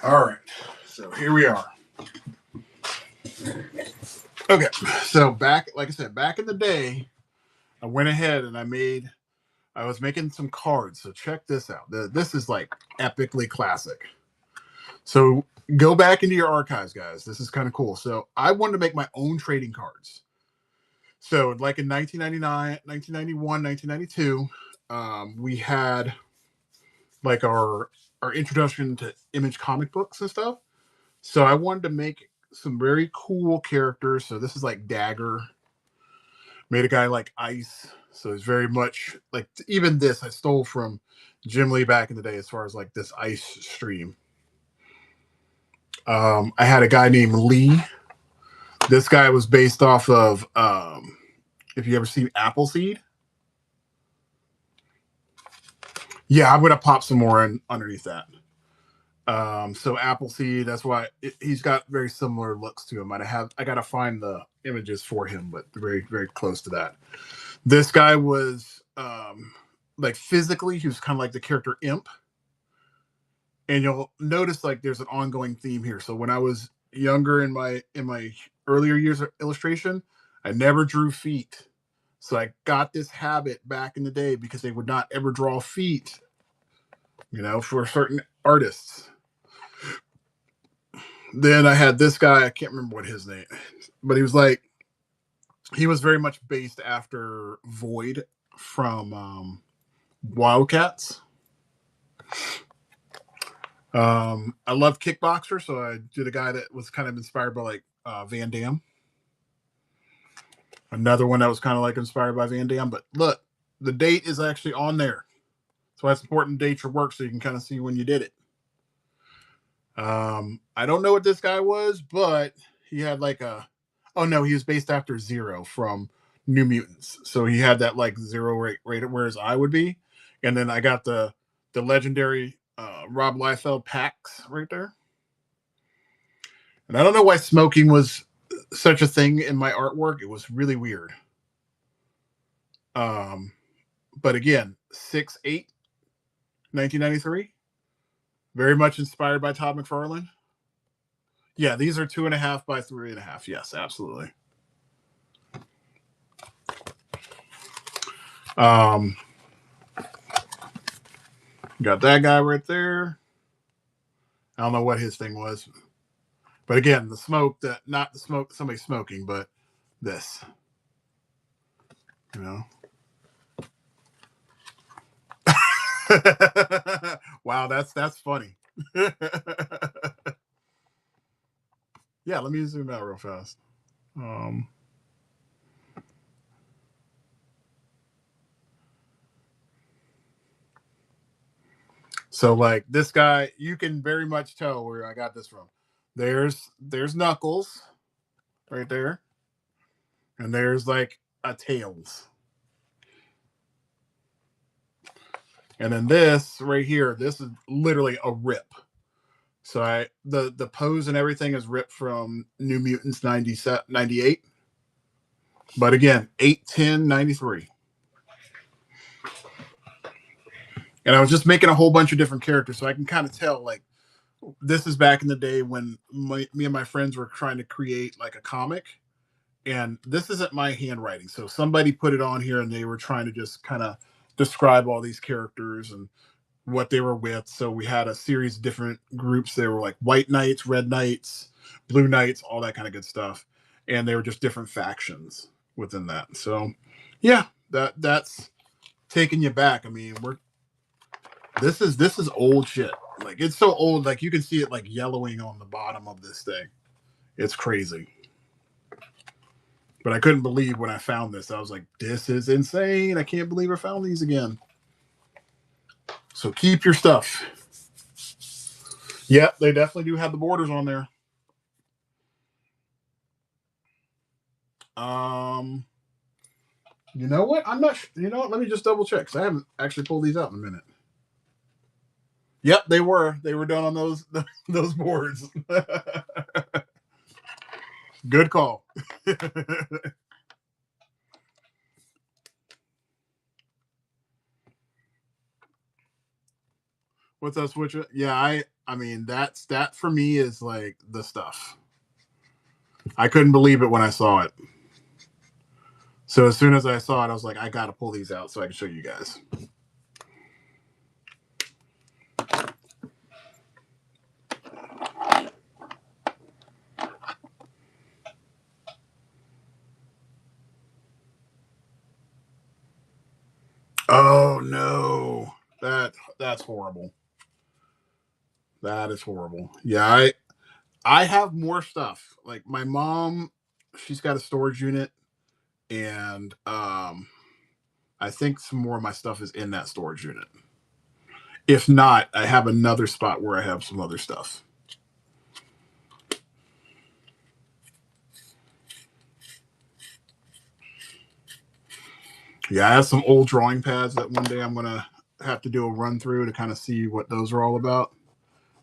A: All right, so here we are. Okay, so like I said, back in the day, I went ahead and I was making some cards. So check this out. This is like epically classic. So go back into your archives, guys. This is kind of cool. So I wanted to make my own trading cards. So like in 1999, 1991, 1992, we had like our introduction to Image comic books and stuff. So I wanted to make some very cool characters. So this is like Dagger. Made a guy like Ice. So it's very much like, even this I stole from Jim Lee back in the day, as far as like this Ice stream. I had a guy named Lee. This guy was based off of if you ever seen Appleseed. Yeah, I'm gonna pop some more in underneath that. So Appleseed, that's why he's got very similar looks to him. I gotta find the images for him, but very, very close to that. This guy was like physically, he was kind of like the character Imp. And you'll notice like there's an ongoing theme here. So when I was younger in my earlier years of illustration, I never drew feet. So I got this habit back in the day, because they would not ever draw feet, for certain artists. Then I had this guy, I can't remember what his name, but he was very much based after Void from Wildcats. I love Kickboxer, so I did a guy that was kind of inspired by like Van Damme. Another one that was kind of like inspired by Van Damme. But look, the date is actually on there. So that's important to date your work so you can kind of see when you did it. I don't know what this guy was, but he had like a, oh no, he was based after Zero from New Mutants. So he had that like zero rate where his eye would be. And then I got the legendary Rob Liefeld packs right there. And I don't know why smoking was such a thing in my artwork. It was really weird. But again, 6/8, 1993. Very much inspired by Todd McFarlane. Yeah, these are 2.5 by 3.5. Yes, absolutely. Um, got that guy right there. I don't know what his thing was, but again, the smoke that not the smoke somebody smoking, but this, you know. Wow, that's funny. Yeah, let me zoom out real fast. Um, so like this guy, you can very much tell where I got this from. There's Knuckles right there, and there's like a Tails, and then this right here, this is literally a rip. So the pose and everything is ripped from New Mutants 98. But again, 8/10/93. And I was just making a whole bunch of different characters, so I can kind of tell like this is back in the day when me and my friends were trying to create like a comic, and this isn't my handwriting. So somebody put it on here, and they were trying to just kind of describe all these characters and what they were with. So we had a series of different groups. They were like white knights, red knights, blue knights, all that kind of good stuff, and they were just different factions within that. So yeah, that's taking you back. I mean, we're this is old shit. Like it's so old, like you can see it like yellowing on the bottom of this thing. It's crazy. But I couldn't believe when I found this. I was like, this is insane. I can't believe I found these again. So keep your stuff. Yep, they definitely do have the borders on there. Um, you know what? I'm not. You know what? Let me just double check because I haven't actually pulled these out in a minute. Yep, they were. They were done on those those boards. Good call. What's up, Switcher? Yeah, I mean that for me is like the stuff. I couldn't believe it when I saw it. So as soon as I saw it, I was like, I gotta pull these out so I can show you guys. Oh no. That's horrible. That is horrible. Yeah, I have more stuff. Like my mom, she's got a storage unit, and I think some more of my stuff is in that storage unit. If not, I have another spot where I have some other stuff. Yeah, I have some old drawing pads that one day I'm gonna have to do a run through to kind of see what those are all about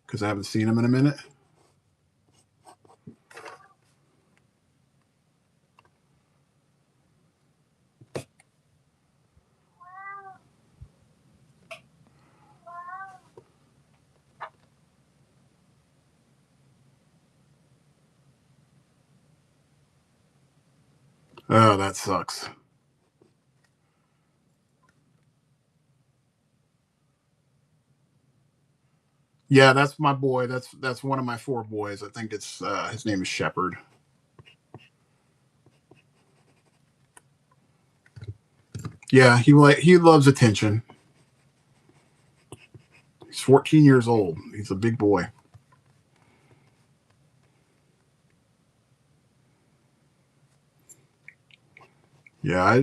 A: because I haven't seen them in a minute. Oh, that sucks. Yeah, that's my boy. That's one of my four boys. I think it's his name is Shepard. Yeah, he loves attention. He's 14 years old. He's a big boy. Yeah,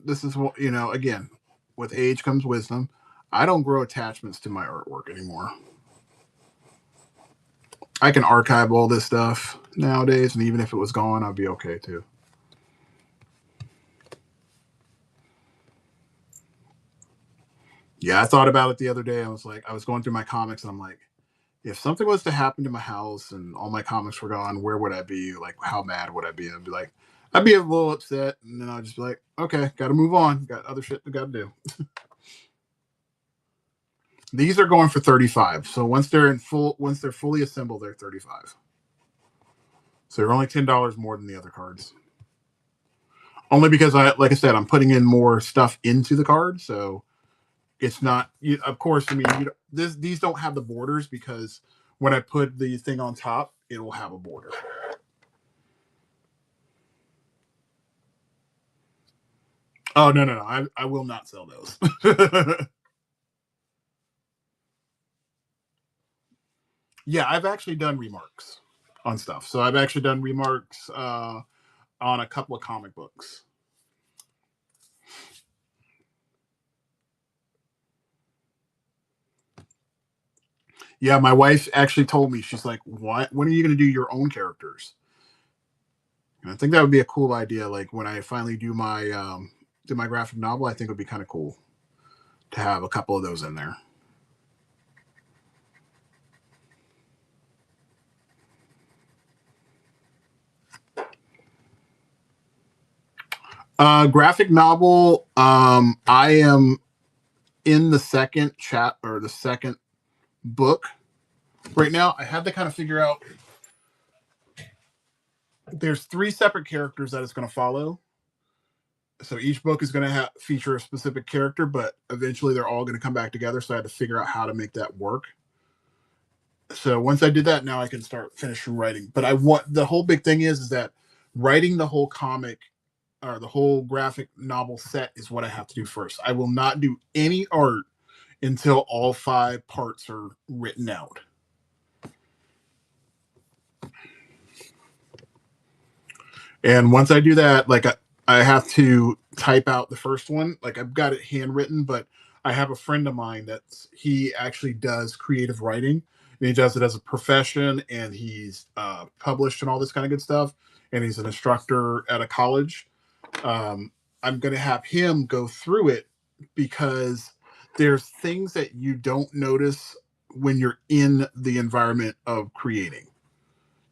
A: this is what, again, with age comes wisdom. I don't grow attachments to my artwork anymore. I can archive all this stuff nowadays, and even if it was gone, I'd be okay too. Yeah, I thought about it the other day. I was going through my comics, and I'm like, if something was to happen to my house and all my comics were gone, where would I be? Like, how mad would I be? I'd be a little upset, and then I'd just be like, okay, got to move on. Got other shit to got to do. These are going for 35. So once they're fully assembled, they're 35. So they're only $10 more than the other cards. Only because like I said, I'm putting in more stuff into the card, so it's not. Of course, I mean, these don't have the borders because when I put the thing on top, it will have a border. Oh no, no, no! I will not sell those. Yeah, I've actually done remarks on stuff. So I've actually done remarks on a couple of comic books. Yeah, my wife actually told me, she's like, "What? When are you going to do your own characters?" And I think that would be a cool idea. Like when I finally do my graphic novel, I think it would be kind of cool to have a couple of those in there. Graphic novel. I am in the second chat or the second book right now. I had to kind of figure out. There's three separate characters that it's going to follow. So each book is going to feature a specific character, but eventually they're all going to come back together. So I had to figure out how to make that work. So once I did that, now I can start finishing writing. But I want the whole big thing is that writing the whole comic or the whole graphic novel set is what I have to do first. I will not do any art until all five parts are written out. And once I do that, I have to type out the first one. Like I've got it handwritten, but I have a friend of mine he actually does creative writing, and he does it as a profession, and he's published and all this kind of good stuff. And he's an instructor at a college. I'm going to have him go through it because there's things that you don't notice when you're in the environment of creating.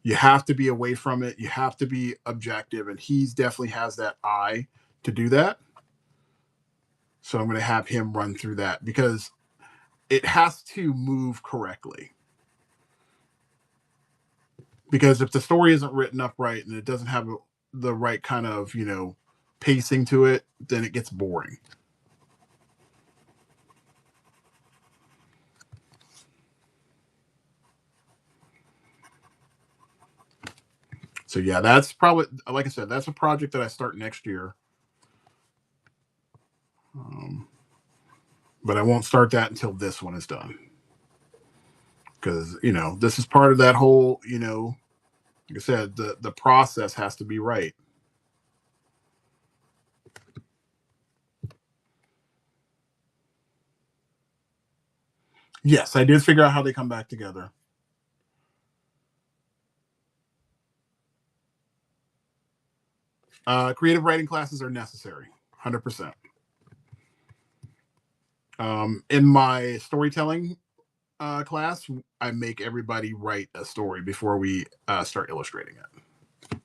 A: You have to be away from it. You have to be objective, and he's definitely has that eye to do that. So I'm going to have him run through that because it has to move correctly. Because if the story isn't written up right and it doesn't have the right kind of pacing to it, then it gets boring. So yeah, that's probably, like I said, that's a project that I start next year. Um, but I won't start that until this one is done because this is part of that whole like I said, the process has to be right. Yes, I did figure out how they come back together. Creative writing classes are necessary, 100%. In my storytelling class, I make everybody write a story before we start illustrating it.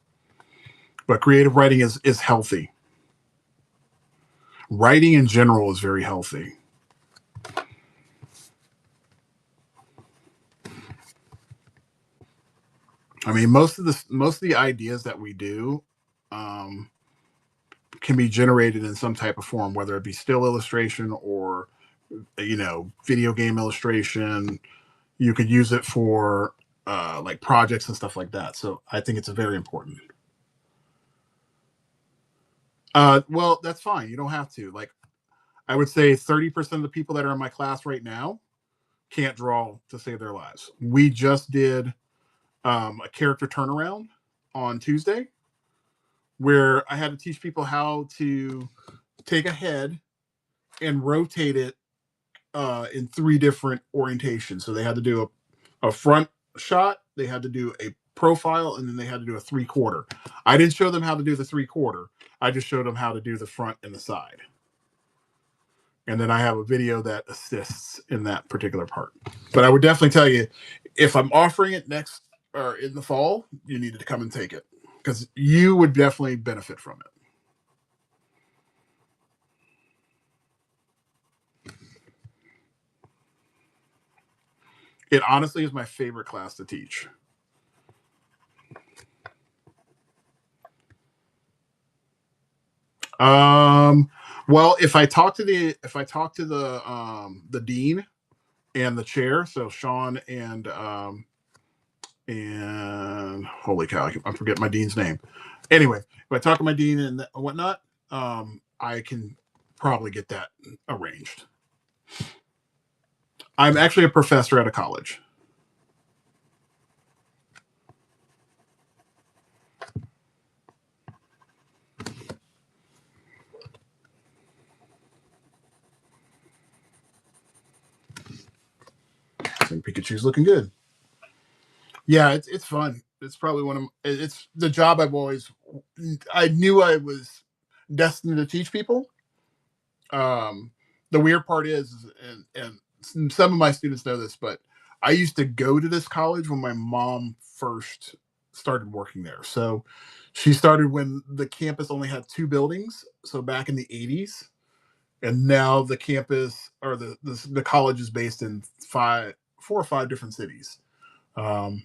A: But creative writing is healthy. Writing in general is very healthy. I mean, most of the ideas that we do um, can be generated in some type of form, whether it be still illustration or video game illustration. You could use it for like projects and stuff like that. So I think it's very important. Well, that's fine. You don't have to. Like I would say 30% of the people that are in my class right now can't draw to save their lives. We just did a character turnaround on Tuesday where I had to teach people how to take a head and rotate it in three different orientations. So they had to do a front shot, they had to do a profile, and then they had to do a 3/4. I didn't show them how to do the 3/4. I just showed them how to do the front and the side. And then I have a video that assists in that particular part. But I would definitely tell you, if I'm offering it next or in the fall, you need to come and take it because you would definitely benefit from it. It honestly is my favorite class to teach. Um, well, if I talk to the dean and the chair, so Sean and holy cow, I forget my dean's name. Anyway, if I talk to my dean and whatnot, I can probably get that arranged. I'm actually a professor at a college. I think Pikachu's looking good. Yeah, it's fun. It's probably one of it's the job I knew I was destined to teach people. Um, the weird part is, and some of my students know this, but I used to go to this college when my mom first started working there. So she started when the campus only had two buildings. So back in the 80s, and now the campus or the college is based in four or five different cities. Um,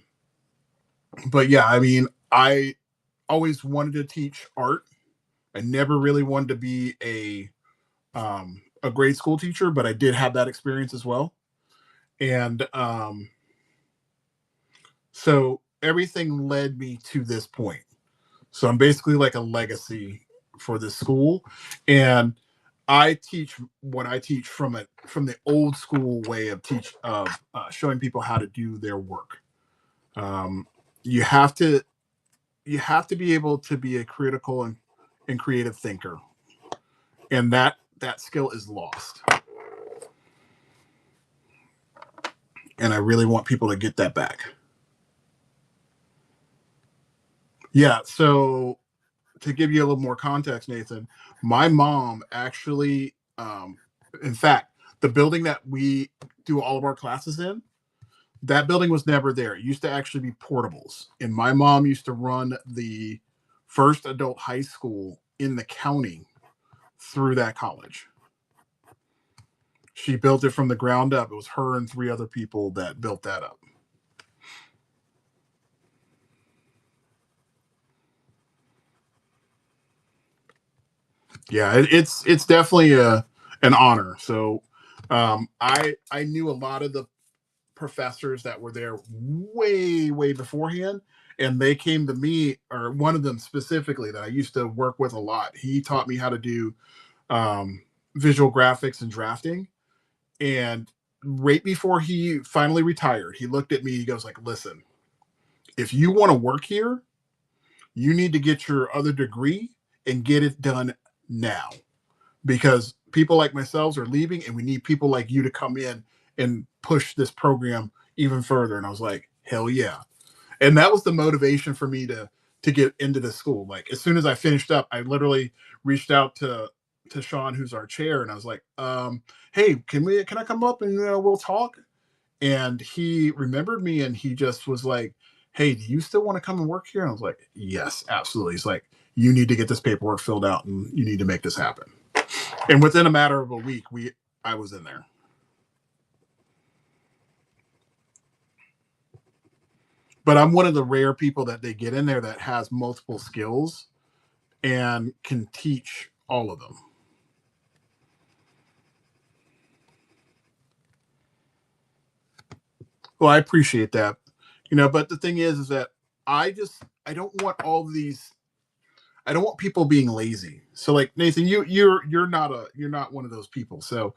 A: but yeah, I mean, I always wanted to teach art. I never really wanted to be a grade school teacher, but I did have that experience as well. And so everything led me to this point. So I'm basically like a legacy for this school, and I teach what I teach from the old school way of showing people how to do their work. Um, you have to you have to be able to be a critical and creative thinker, and that skill is lost. And I really want people to get that back. Yeah. So to give you a little more context, Nathan, my mom actually, in fact, the building that we do all of our classes in, that building was never there. It used to actually be portables. And my mom used to run the first adult high school in the county through that college. She built it from the ground up. It was her and three other people that built that up. Yeah, it's definitely an honor. So I knew a lot of the professors that were there way beforehand, and they came to me, or one of them specifically that I used to work with a lot. He taught me how to do um, visual graphics and drafting. And right before he finally retired, he looked at me. He goes like, "Listen, if you want to work here, you need to get your other degree and get it done now." Because people like myself are leaving and we need people like you to come in and push this program even further. And I was like, hell yeah. And that was the motivation for me to get into the school. Like as soon as I finished up, I literally reached out to Sean, who's our chair, and I was like, hey, can I come up and we'll talk? And he remembered me and he just was like, hey, do you still want to come and work here? And I was like, yes, absolutely. He's like, you need to get this paperwork filled out and you need to make this happen. And within a matter of a week, I was in there. But I'm one of the rare people that they get in there that has multiple skills and can teach all of them. Well, I appreciate that. But the thing is that I don't want all these I don't want people being lazy. So like Nathan, you're not one of those people. So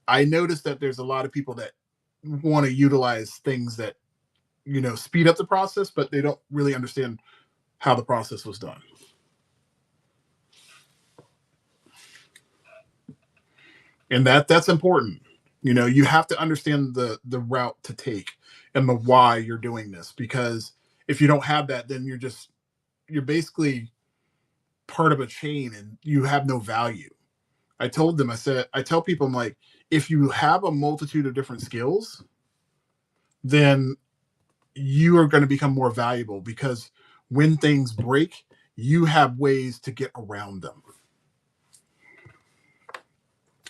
A: I noticed that there's a lot of people that want to utilize things that speed up the process, but they don't really understand how the process was done. and that's important. You know, you have to understand the route to take and the why you're doing this, because if you don't have that, then you're basically part of a chain and you have no value. I told them, I said, I tell people, I'm like, if you have a multitude of different skills, then you are going to become more valuable, because when things break, you have ways to get around them.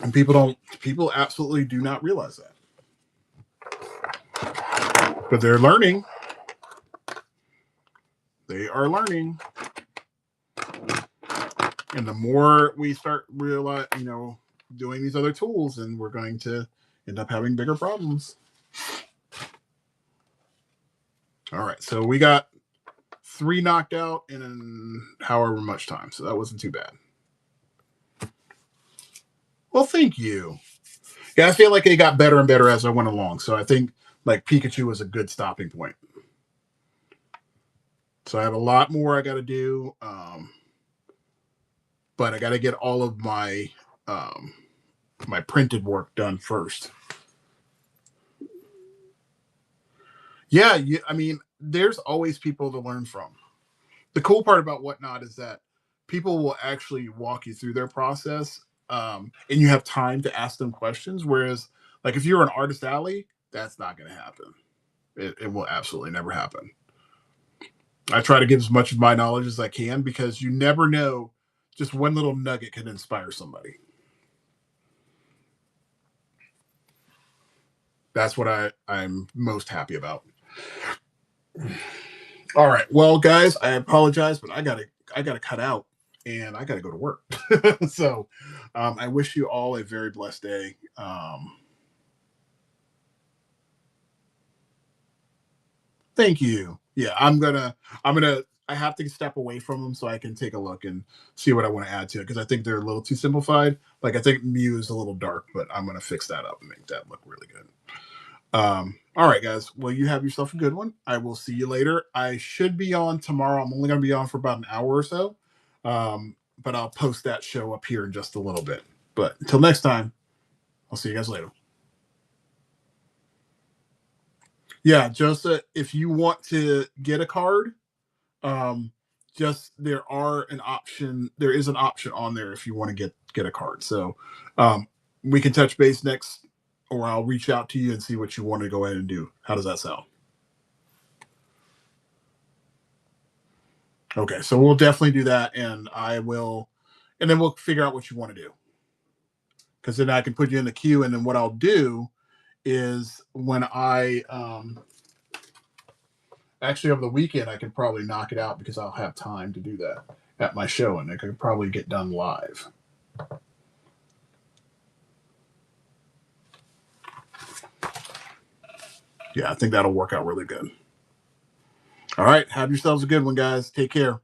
A: And people absolutely do not realize that. But they're learning. They are learning. And the more we start doing these other tools, and we're going to end up having bigger problems. All right, so we got 3 knocked out in however much time, so that wasn't too bad. Well, thank you. Yeah, I feel like it got better and better as I went along, so I think like Pikachu was a good stopping point. So I have a lot more I got to do, but I got to get all of um, my printed work done first. Yeah, I mean, there's always people to learn from. The cool part about Whatnot is that people will actually walk you through their process, and you have time to ask them questions. Whereas, like, if you're an Artist Alley, that's not going to happen. It will absolutely never happen. I try to give as much of my knowledge as I can, because you never know, just one little nugget can inspire somebody. That's what I'm most happy about. All right. Well, guys, I apologize, but I gotta cut out, and I gotta go to work. So I wish you all a very blessed day. Thank you. Yeah, I have to step away from them so I can take a look and see what I want to add to it, because I think they're a little too simplified. Like, I think Mew is a little dark, but I'm gonna fix that up and make that look really good. All right, guys. Well, you have yourself a good one. I will see you later. I should be on tomorrow. I'm only going to be on for about an hour or so. But I'll post that show up here in just a little bit. But until next time, I'll see you guys later. Yeah, Joseph, if you want to get a card, um, just there is an option on there if you want to get a card. So we can touch base next, or I'll reach out to you and see what you want to go ahead and do. How does that sound? Okay, so we'll definitely do that, and then we'll figure out what you want to do. Because then I can put you in the queue, and then what I'll do is, when I actually, over the weekend, I can probably knock it out, because I'll have time to do that at my show, and it could probably get done live. Yeah, I think that'll work out really good. All right, have yourselves a good one, guys. Take care.